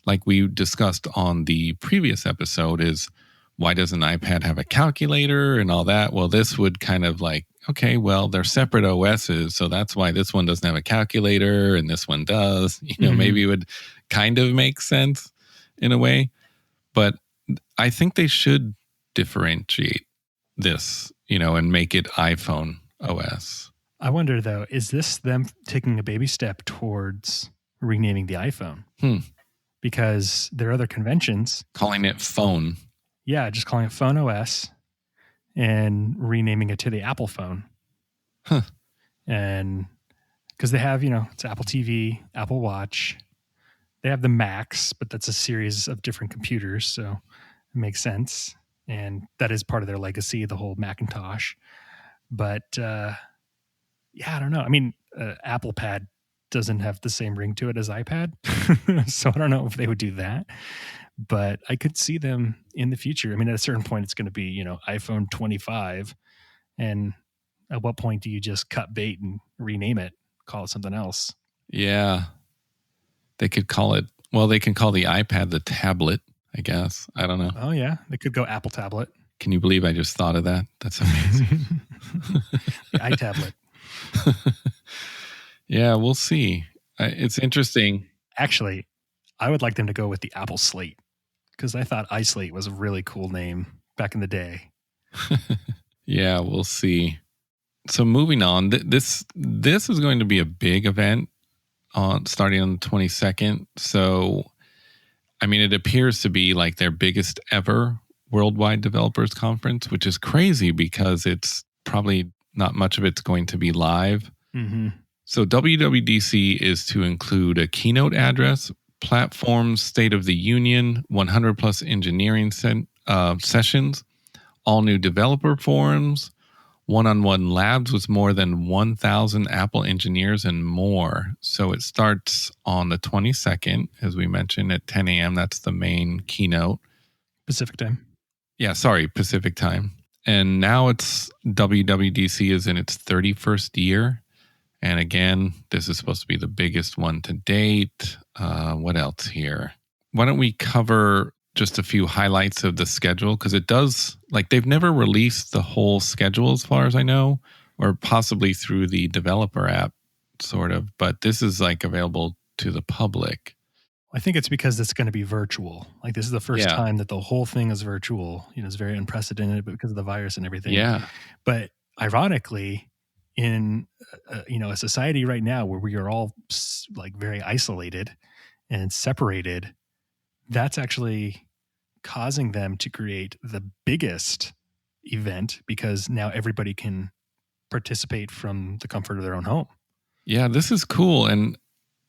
like we discussed on the previous episode, is why does an iPad have a calculator and all that? Well, this would kind of okay, well, they're separate OSs, so that's why this one doesn't have a calculator and this one does. Maybe it would kind of make sense. in a way. But I think they should differentiate this, and make it iPhone OS. I wonder, though, is this them taking a baby step towards renaming the iPhone? Because there are other conventions. Calling it phone. Yeah, just calling it Phone OS and renaming it to the Apple phone. Huh. And because they have, it's Apple TV, Apple Watch. They have the Macs, but that's a series of different computers, so it makes sense. And that is part of their legacy, the whole Macintosh. But I don't know. I mean, Apple Pad doesn't have the same ring to it as iPad, so I don't know if they would do that. But I could see them in the future. I mean, at a certain point, it's going to be, iPhone 25. And at what point do you just cut bait and rename it, call it something else? Yeah. They could call it, they can call the iPad the tablet, I guess. I don't know. Oh, yeah. They could go Apple Tablet. Can you believe I just thought of that? That's amazing. The iTablet. Yeah, we'll see. It's interesting. Actually, I would like them to go with the Apple Slate because I thought iSlate was a really cool name back in the day. Yeah, we'll see. So moving on, this is going to be a big event starting on the 22nd. So, I mean, it appears to be like their biggest ever worldwide developers conference, which is crazy because it's probably not much of it's going to be live. Mm-hmm. So WWDC is to include a keynote address, platforms, State of the Union, 100 plus engineering sessions, all new developer forums, one-on-one labs with more than 1,000 Apple engineers and more. So it starts on the 22nd, as we mentioned, at 10 a.m. That's the main keynote. Pacific time. Yeah, sorry, Pacific time. And now it's WWDC is in its 31st year. And again, this is supposed to be the biggest one to date. What else here? Why don't we cover just a few highlights of the schedule? Because it does, they've never released the whole schedule as far as I know, or possibly through the developer app, sort of. But this is available to the public. I think it's because it's going to be virtual. This is the first time that the whole thing is virtual. It's very unprecedented because of the virus and everything. Yeah. But ironically, in a society right now where we are all very isolated and separated, that's actually causing them to create the biggest event because now everybody can participate from the comfort of their own home. Yeah, this is cool. And,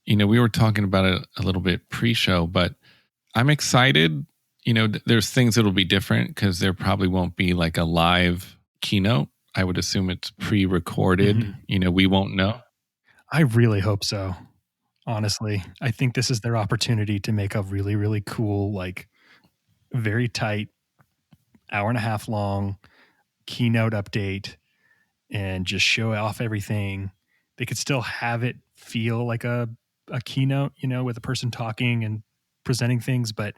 we were talking about it a little bit pre-show, but I'm excited. There's things that'll be different because there probably won't be a live keynote. I would assume it's pre-recorded. Mm-hmm. We won't know. I really hope so. Honestly, I think this is their opportunity to make a really, really cool, very tight, hour-and-a-half long keynote update and just show off everything. They could still have it feel like a keynote, with a person talking and presenting things, but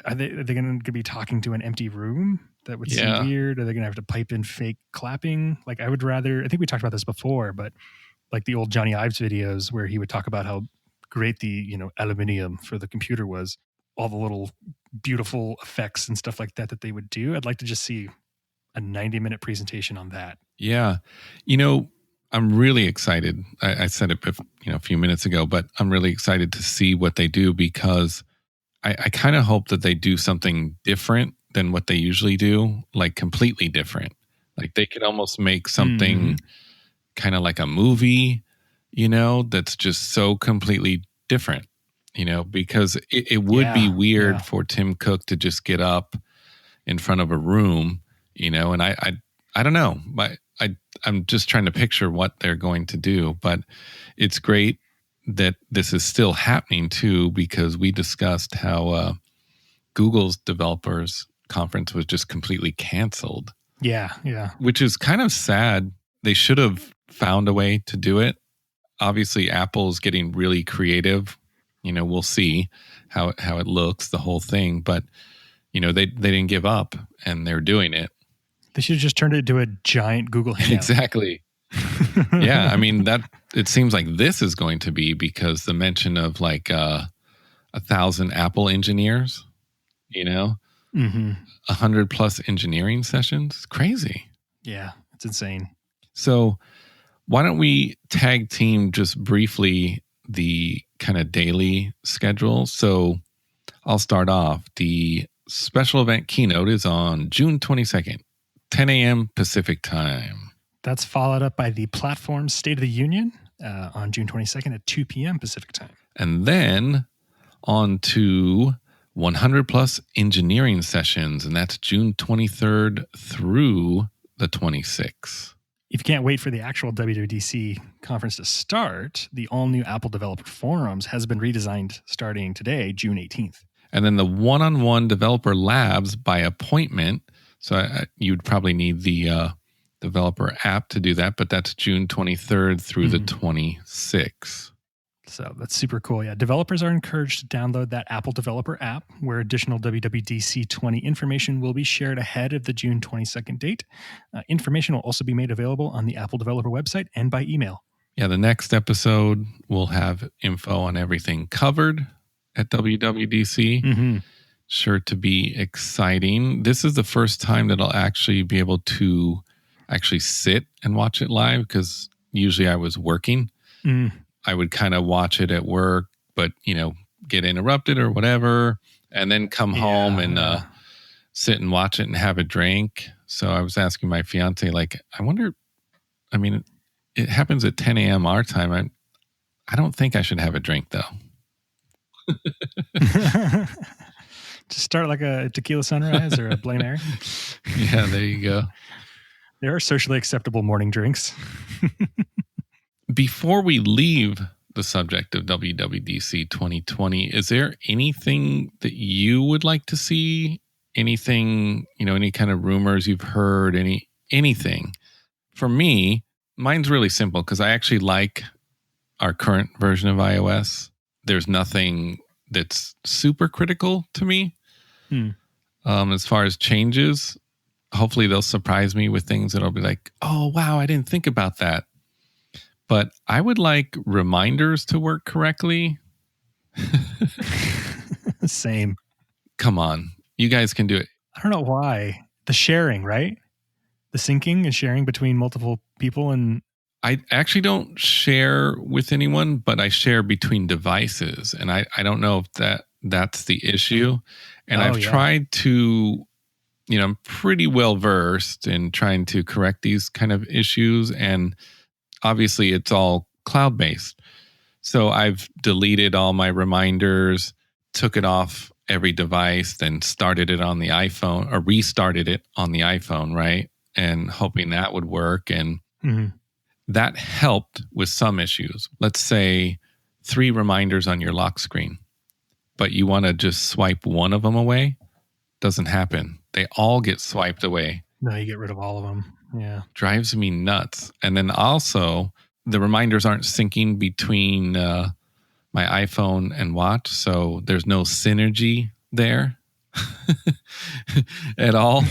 are they going to be talking to an empty room? That would seem weird. Are they going to have to pipe in fake clapping? I think we talked about this before, but the old Johnny Ives videos where he would talk about how great the, aluminium for the computer was, all the little beautiful effects and stuff like that they would do. I'd like to just see a 90-minute presentation on that. Yeah. I'm really excited. I said it, a few minutes ago, but I'm really excited to see what they do because I kind of hope that they do something different than what they usually do, completely different. They could almost make something kind of like a movie, that's just so completely different, because it would be weird for Tim Cook to just get up in front of a room, and I don't know, but I'm just trying to picture what they're going to do, but it's great that this is still happening too, because we discussed how Google's developers conference was just completely canceled. Yeah. Which is kind of sad. They should have found a way to do it. Obviously, Apple's getting really creative. We'll see how it looks, the whole thing. But, they didn't give up and they're doing it. They should have just turned it into a giant Google Hangout. Exactly. Yeah, I mean, it seems like this is going to be because the mention of 1,000 Apple engineers, 100 plus engineering sessions. Crazy. Yeah, it's insane. So why don't we tag team just briefly the kind of daily schedule? So I'll start off. The special event keynote is on June 22nd, 10 a.m. Pacific time. That's followed up by the Platform State of the Union on June 22nd at 2 p.m. Pacific time. And then on to 100 plus engineering sessions, and that's June 23rd through the 26th. If you can't wait for the actual WWDC conference to start, the all-new Apple Developer Forums has been redesigned starting today, June 18th. And then the one-on-one developer labs by appointment. So you'd probably need the developer app to do that, but that's June 23rd through the 26th. So that's super cool. Yeah, developers are encouraged to download that Apple Developer app, where additional WWDC 20 information will be shared ahead of the June 22nd date. Information will also be made available on the Apple Developer website and by email. Yeah, the next episode will have info on everything covered at WWDC. Sure to be exciting. This is the first time that I'll actually be able to actually sit and watch it live, because usually I was working. I would kind of watch it at work, but, get interrupted or whatever, and then come home and sit and watch it and have a drink. So I was asking my fiance, I wonder, it happens at 10 a.m. our time. I don't think I should have a drink, though. Just start like a tequila sunrise or a Bloody Mary. Yeah, there you go. There are socially acceptable morning drinks. Before we leave the subject of WWDC 2020, is there anything that you would like to see? Anything, any kind of rumors you've heard, anything? For me, mine's really simple, because I actually like our current version of iOS. There's nothing that's super critical to me. As far as changes, hopefully they'll surprise me with things that'll be like, oh, wow, I didn't think about that. But I would like reminders to work correctly. Same. Come on. You guys can do it. I don't know why. The sharing, right? The syncing and sharing between multiple people. And I actually don't share with anyone, but I share between devices. And I don't know if that's the issue. And I've tried to, I'm pretty well versed in trying to correct these kind of issues. And obviously, it's all cloud-based. So I've deleted all my reminders, took it off every device, then started it on the iPhone, or restarted it on the iPhone, right? And hoping that would work. And that helped with some issues. Let's say 3 reminders on your lock screen, but you want to just swipe one of them away. Doesn't happen. They all get swiped away. No, you get rid of all of them. Yeah. Drives me nuts. And then also, the reminders aren't syncing between my iPhone and watch, so there's no synergy there at all.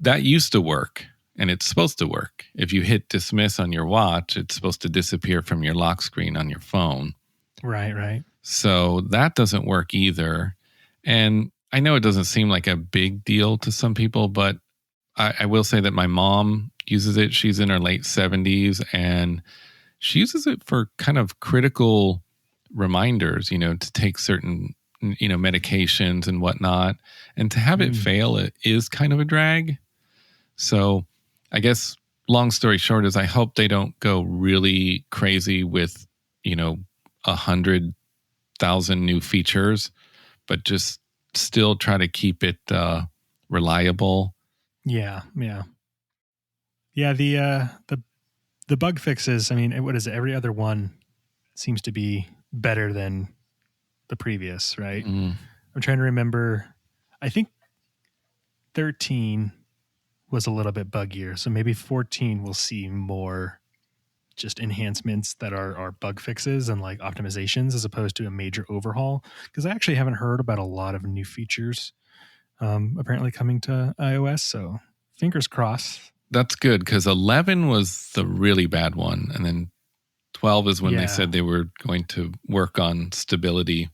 That used to work, and it's supposed to work. If you hit dismiss on your watch, it's supposed to disappear from your lock screen on your phone. Right. So that doesn't work either. And I know it doesn't seem like a big deal to some people, but I will say that my mom uses it. She's in her late 70s, and she uses it for kind of critical reminders, to take certain, medications and whatnot. And to have it fail, it is kind of a drag. So I guess long story short is I hope they don't go really crazy with, 100,000 new features, but just still try to keep it reliable. Yeah. The bug fixes, what is it? Every other one seems to be better than the previous, right? I'm trying to remember. I think 13 was a little bit buggier. So maybe 14 will see more just enhancements that are bug fixes and like optimizations as opposed to a major overhaul. Because I actually haven't heard about a lot of new features apparently coming to iOS. So fingers crossed. That's good, because 11 was the really bad one. And then 12 is when they said they were going to work on stability.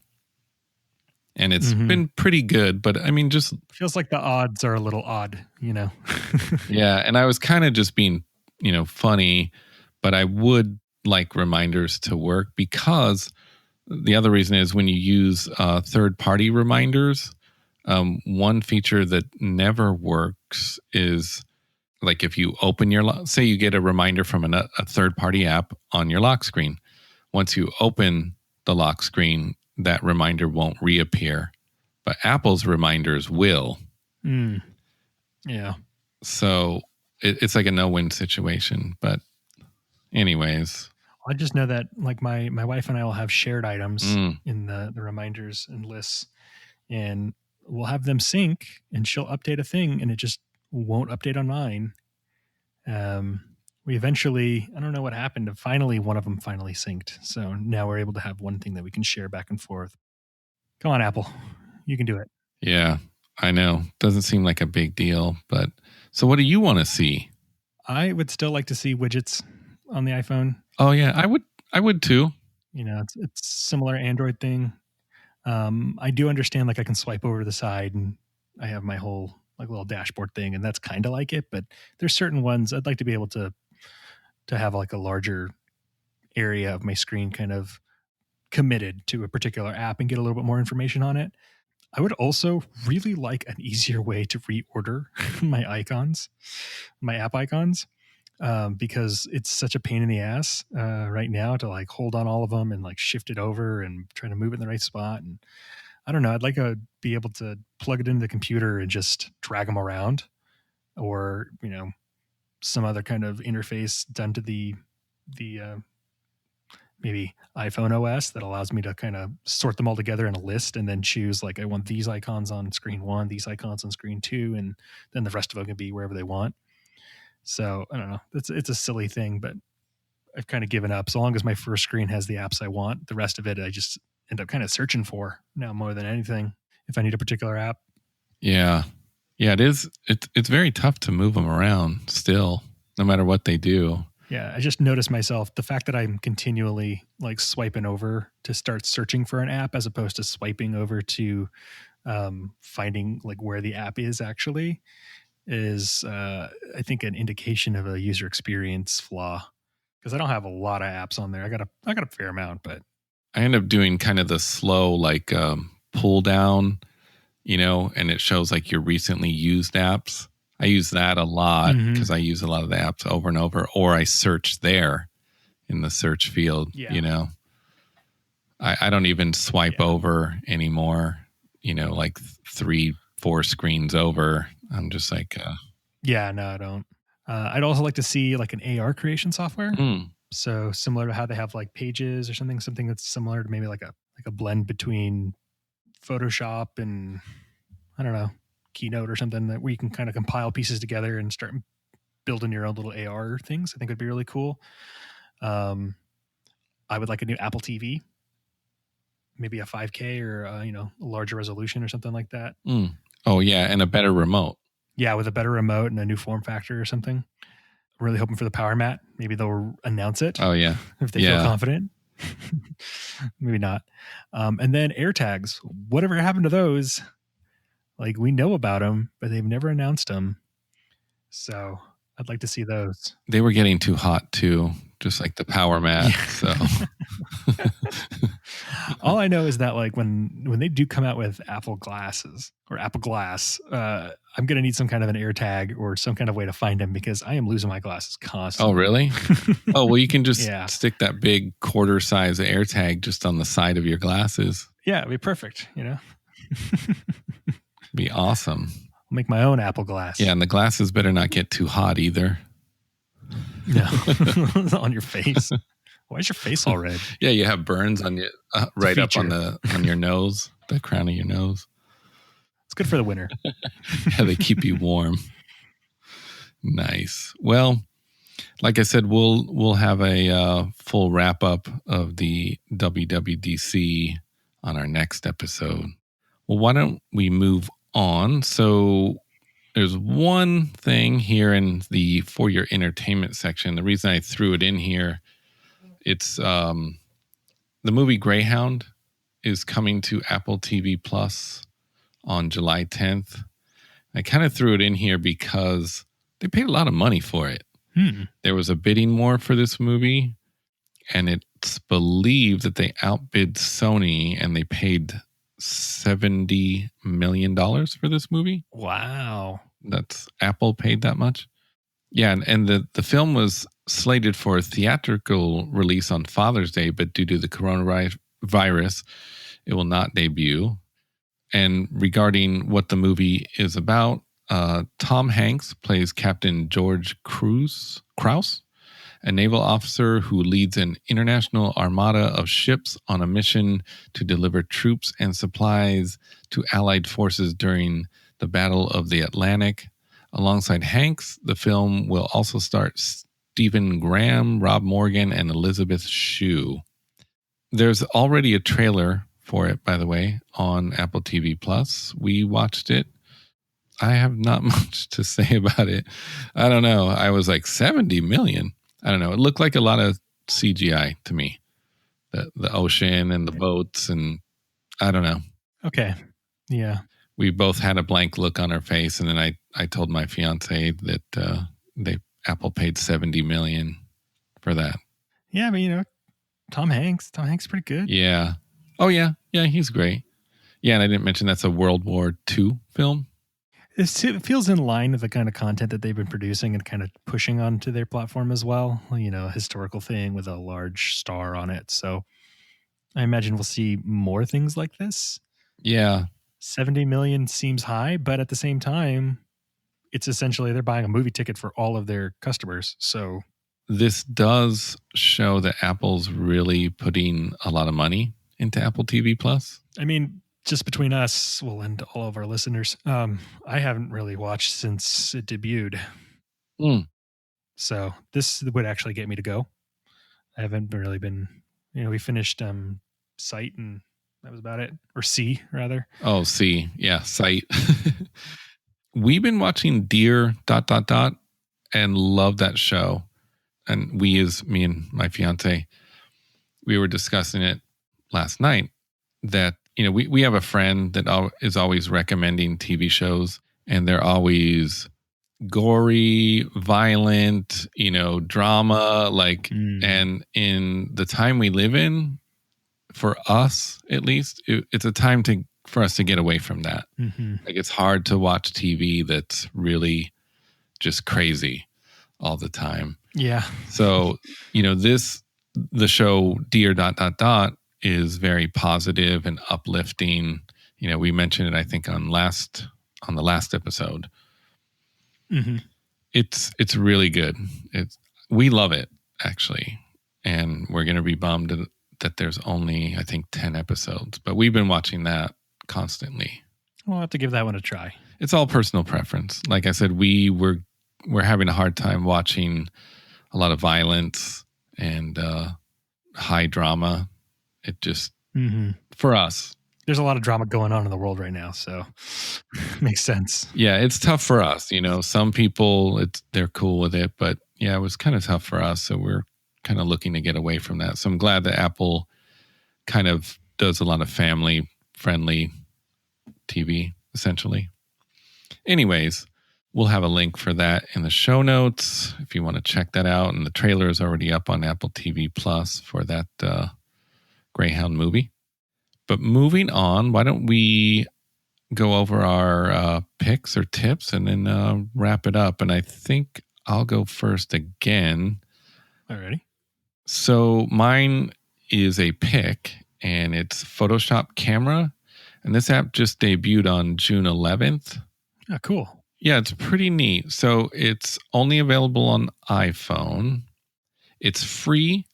And it's been pretty good, but I mean, just feels like the odds are a little odd, Yeah, and I was kind of just being, funny, but I would like reminders to work, because the other reason is when you use third-party reminders, one feature that never works is like if you open your say you get a reminder from a third-party app on your lock screen. Once you open the lock screen, that reminder won't reappear, but Apple's reminders will. Yeah. So it's like a no-win situation. But anyways, I just know that like my wife and I will have shared items in the reminders and lists, and we'll have them sync, and she'll update a thing, and it just won't update on mine. We eventually, I don't know what happened, and finally one of them finally synced. So now we're able to have one thing that we can share back and forth. Come on, Apple, you can do it. Yeah, I know. Doesn't seem like a big deal, but so what do you want to see? I would still like to see widgets on the iPhone. Oh yeah, I would too. It's similar Android thing. I do understand like I can swipe over to the side and I have my whole like little dashboard thing, and that's kind of like it, but there's certain ones I'd like to be able to have like a larger area of my screen kind of committed to a particular app and get a little bit more information on it. I would also really like an easier way to reorder my icons, my app icons, because it's such a pain in the ass right now to like hold on all of them and like shift it over and try to move it in the right spot. And I don't know, I'd like to be able to plug it into the computer and just drag them around, or, some other kind of interface done to the maybe iPhone OS that allows me to kind of sort them all together in a list and then choose like I want these icons on screen 1, these icons on screen 2, and then the rest of them can be wherever they want. So I don't know. It's a silly thing, but I've kind of given up. So long as my first screen has the apps I want, the rest of it I just end up kind of searching for now more than anything if I need a particular app. Yeah. Yeah, it is. It's very tough to move them around still, no matter what they do. Yeah, I just noticed myself, the fact that I'm continually like swiping over to start searching for an app as opposed to swiping over to finding like where the app is actually is, I think, an indication of a user experience flaw, because I don't have a lot of apps on there. I got a fair amount, but I end up doing kind of the slow like pull down, and it shows like your recently used apps. I use that a lot because I use a lot of the apps over and over, or I search there in the search field. Yeah. I don't even swipe over anymore, like 3-4 screens over. I'm just like, yeah, no, I don't. I'd also like to see like an AR creation software. So similar to how they have like Pages or something that's similar to maybe like a blend between Photoshop and, I don't know, Keynote or something, that where you can kind of compile pieces together and start building your own little AR things. I think would be really cool. I would like a new Apple TV, maybe a 5K or a larger resolution or something like that. Oh yeah, and a better remote. Yeah, with a better remote and a new form factor or something. I'm really hoping for the power mat. Maybe they'll announce it. Oh yeah, if they feel confident. Maybe not. And then AirTags. Whatever happened to those? Like, we know about them, but they've never announced them. So I'd like to see those. They were getting too hot too, just like the power mat. Yeah. So all I know is that like when they do come out with Apple glasses or Apple Glass, I'm going to need some kind of an AirTag or some kind of way to find them, because I am losing my glasses constantly. Oh, really? Oh, well, you can just stick that big quarter size AirTag just on the side of your glasses. Yeah, it'd be perfect, Be awesome. I'll make my own Apple Glass. Yeah, and the glasses better not get too hot either. No, on your face. Why is your face all red? Yeah, you have burns on your right up on your nose, the crown of your nose. It's good for the winter. Yeah, they keep you warm. Nice. Well, like I said, we'll have a full wrap up of the WWDC on our next episode. Well, why don't we move on? So there's one thing here in the For Your Entertainment section. The reason I threw it in here, it's the movie Greyhound. is coming to Apple TV Plus on July 10th. I kind of threw it in here because they paid a lot of money for it. There was a bidding war for this movie, and it's believed that they outbid Sony, and they paid $70 million for this movie. Wow. That's Apple paid that much. Yeah, and the film was slated for a theatrical release on Father's Day, but due to the coronavirus, it will not debut. And regarding what the movie is about, Tom Hanks plays Captain George Krause, a naval officer who leads an international armada of ships on a mission to deliver troops and supplies to Allied forces during the Battle of the Atlantic. Alongside Hanks, the film will also star Stephen Graham, Rob Morgan, and Elizabeth Shue. There's already a trailer for it, by the way, on Apple TV Plus. We watched it. I have not much to say about it. I don't know. I was like 70 million. I don't know. It looked like a lot of CGI to me. The ocean and the boats, and I don't know. Okay. Yeah. We both had a blank look on our face, and then I told my fiance that Apple paid 70 million for that. Yeah, but Tom Hanks is pretty good. Yeah. Oh yeah. Yeah, he's great. Yeah, and I didn't mention that's a World War II film. It feels in line with the kind of content that they've been producing and kind of pushing onto their platform as well. A historical thing with a large star on it. So I imagine we'll see more things like this. Yeah. 70 million seems high, but at the same time, it's essentially they're buying a movie ticket for all of their customers. So this does show that Apple's really putting a lot of money into Apple TV Plus. I mean, just between us, and all of our listeners, I haven't really watched since it debuted. So this would actually get me to go. I haven't really been, we finished Sight, and that was about it. Or See, rather. Oh, See. Yeah, Sight. We've been watching Dear ... and love that show. And me and my fiance, we were discussing it last night that, we have a friend that is always recommending TV shows, and they're always gory, violent, drama, and in the time we live in, for us, at least, it's a time for us to get away from that. Mm-hmm. Like, it's hard to watch TV that's really just crazy all the time. Yeah. So, the show Dear ... is very positive and uplifting. We mentioned it, I think, on the last episode. Mm-hmm. It's really good. We love it, actually. And we're going to be bummed that there's only, I think, 10 episodes, but we've been watching that constantly. We'll have to give that one a try. It's all personal preference. Like I said, we're having a hard time watching a lot of violence and high drama. It just, for us. There's a lot of drama going on in the world right now, so makes sense. Yeah, it's tough for us. Some people, they're cool with it, but yeah, it was kind of tough for us. So we're kind of looking to get away from that. So I'm glad that Apple kind of does a lot of family-friendly TV, essentially. Anyways, we'll have a link for that in the show notes if you want to check that out. And the trailer is already up on Apple TV Plus for that Greyhound movie. But moving on, why don't we go over our picks or tips and then wrap it up? And I think I'll go first again. Alrighty. So mine is a pick, and it's Photoshop Camera. And this app just debuted on June 11th. Oh, cool. Yeah, it's pretty neat. So it's only available on iPhone. It's free.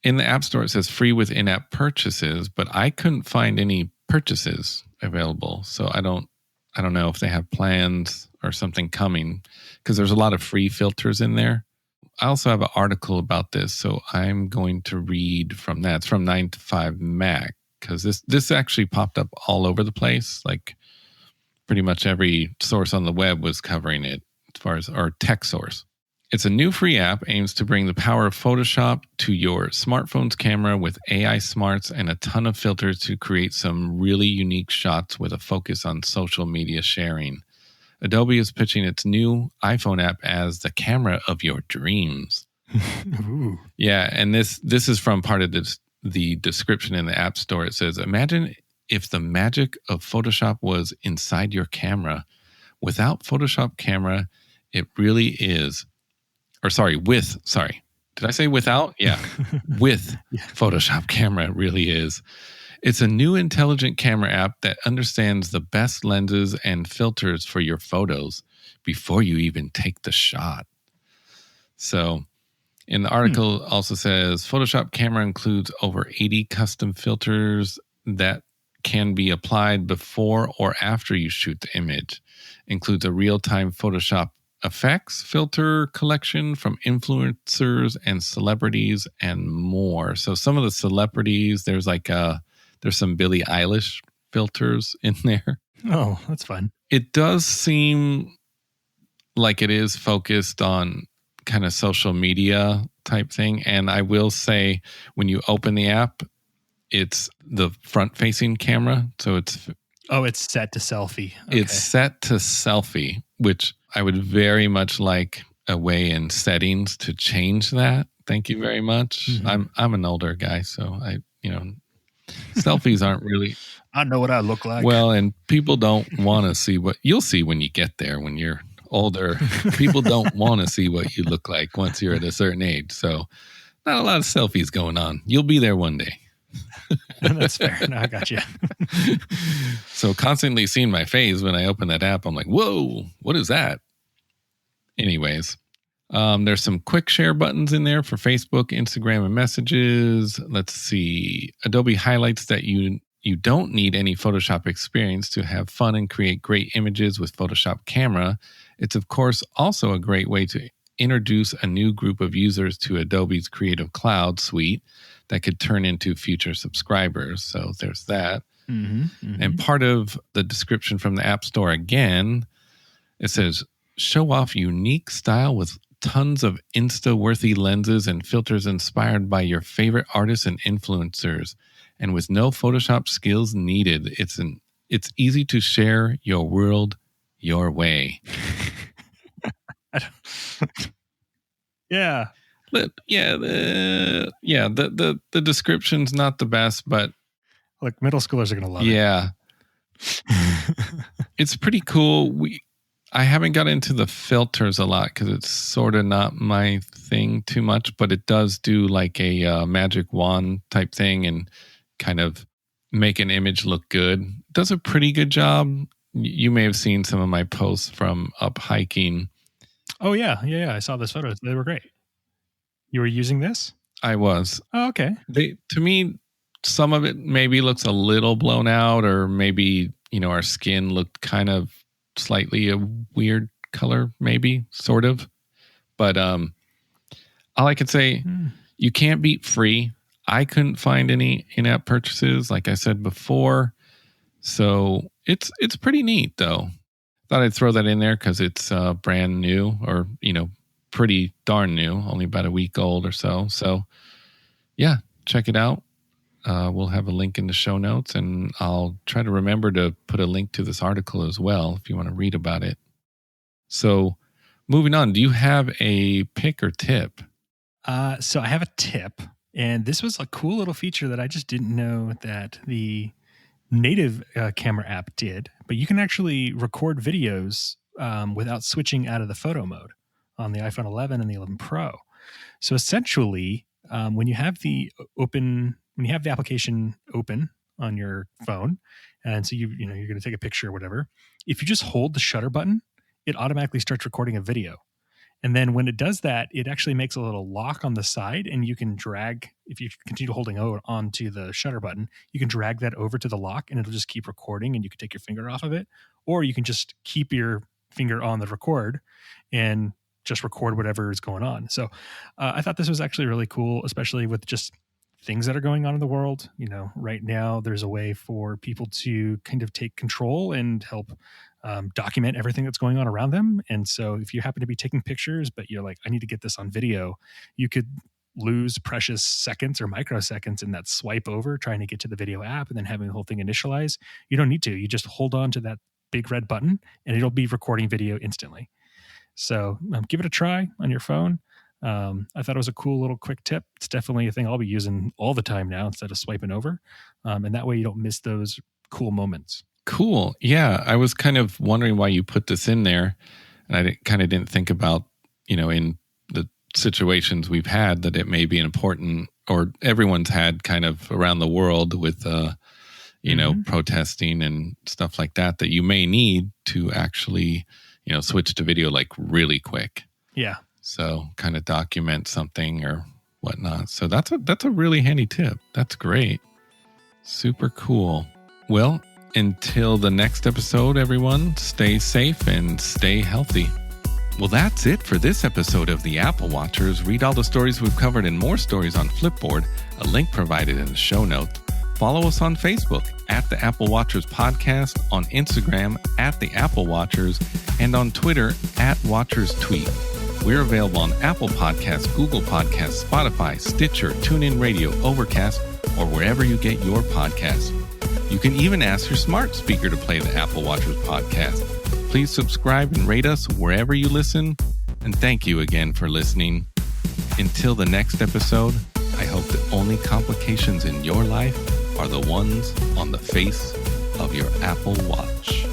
In the App Store, it says free with in-app purchases, but I couldn't find any purchases available. So I don't know if they have plans or something coming, because there's a lot of free filters in there. I also have an article about this, so I'm going to read from that. It's from 9 to 5 Mac, because this actually popped up all over the place. Like, pretty much every source on the web was covering it, as far as, or tech source. It's a new free app aims to bring the power of Photoshop to your smartphone's camera with AI smarts and a ton of filters to create some really unique shots with a focus on social media sharing. Adobe is pitching its new iPhone app as the camera of your dreams. Ooh. Yeah, and this is from part of the description in the App Store. It says, imagine if the magic of Photoshop was inside your camera. Without Photoshop camera, it really is. Or sorry. Did I say without? Yeah. With Photoshop camera, it really is. It's a new intelligent camera app that understands the best lenses and filters for your photos before you even take the shot. So, in the article also says Photoshop camera includes over 80 custom filters that can be applied before or after you shoot the image. Includes a real-time Photoshop effects filter collection from influencers and celebrities and more. So some of the celebrities, there's some Billie Eilish filters in there. Oh, that's fun. It does seem like it is focused on kind of social media type thing. And I will say, when you open the app, it's the front-facing camera. So it's set to selfie. Okay. It's set to selfie, which I would very much like a way in settings to change that. Thank you very much. Mm-hmm. I'm an older guy, so selfies aren't really. I know what I look like. Well, and people don't want to see what you'll see when you get there. When you're older, people don't want to see what you look like once you're at a certain age. So, not a lot of selfies going on. You'll be there one day. That's fair. No, I got you. So constantly seeing my face when I open that app, I'm like, whoa, what is that? Anyways, there's some quick share buttons in there for Facebook, Instagram, and messages. Let's see. Adobe highlights that you don't need any Photoshop experience to have fun and create great images with Photoshop Camera. It's, of course, also a great way to introduce a new group of users to Adobe's Creative Cloud suite that could turn into future subscribers. So there's that. Mm-hmm, mm-hmm. And part of the description from the App Store, again, it says, show off unique style with tons of Insta-worthy lenses and filters inspired by your favorite artists and influencers. And with no Photoshop skills needed, it's easy to share your world your way. Yeah. The description's not the best, but look, middle schoolers are going to love it. Yeah. It's pretty cool. I haven't got into the filters a lot because it's sort of not my thing too much, but it does do like a magic wand type thing and kind of make an image look good. It does a pretty good job. You may have seen some of my posts from up hiking. Oh, yeah. I saw those photos. They were great. You were using this? I was. Oh, okay. To me, some of it maybe looks a little blown out, or maybe, our skin looked kind of slightly a weird color, maybe, sort of. But all I can say, you can't beat free. I couldn't find any in-app purchases, like I said before. So it's pretty neat, though. Thought I'd throw that in there because it's brand new, or, pretty darn new, only about a week old or so. So, yeah, check it out. We'll have a link in the show notes, and I'll try to remember to put a link to this article as well if you want to read about it. So, moving on, do you have a pick or tip? So I have a tip, and this was a cool little feature that I just didn't know that the native camera app did, but you can actually record videos without switching out of the photo mode on the iPhone 11 and the 11 Pro. So essentially, when you have the application open on your phone, and so you're going to take a picture or whatever, if you just hold the shutter button, it automatically starts recording a video. And then when it does that, it actually makes a little lock on the side, and you can drag, if you continue holding onto the shutter button, you can drag that over to the lock, and it'll just keep recording, and you can take your finger off of it. Or you can just keep your finger on the record and just record whatever is going on. So I thought this was actually really cool, especially with just things that are going on in the world. Right now there's a way for people to kind of take control and help document everything that's going on around them. And so if you happen to be taking pictures, but you're like, I need to get this on video, you could lose precious seconds or microseconds in that swipe over trying to get to the video app and then having the whole thing initialize. You don't need to. You just hold on to that big red button and it'll be recording video instantly. So give it a try on your phone. I thought it was a cool little quick tip. It's definitely a thing I'll be using all the time now instead of swiping over. And that way you don't miss those cool moments. Cool. Yeah. I was kind of wondering why you put this in there. And I didn't think about, in the situations we've had that it may be important, or everyone's had kind of around the world with, protesting and stuff like that you may need to actually, switch to video like really quick. Yeah. So kind of document something or whatnot. So that's a really handy tip. That's great. Super cool. Well, until the next episode, everyone, stay safe and stay healthy. Well, that's it for this episode of the Apple Watchers. Read all the stories we've covered and more stories on Flipboard, a link provided in the show notes. Follow us on Facebook at the Apple Watchers Podcast, on Instagram at the Apple Watchers, and on Twitter at Watchers Tweet. We're available on Apple Podcasts, Google Podcasts, Spotify, Stitcher, TuneIn Radio, Overcast, or wherever you get your podcasts. You can even ask your smart speaker to play the Apple Watchers Podcast. Please subscribe and rate us wherever you listen. And thank you again for listening. Until the next episode, I hope the only complications in your life are the ones on the face of your Apple Watch.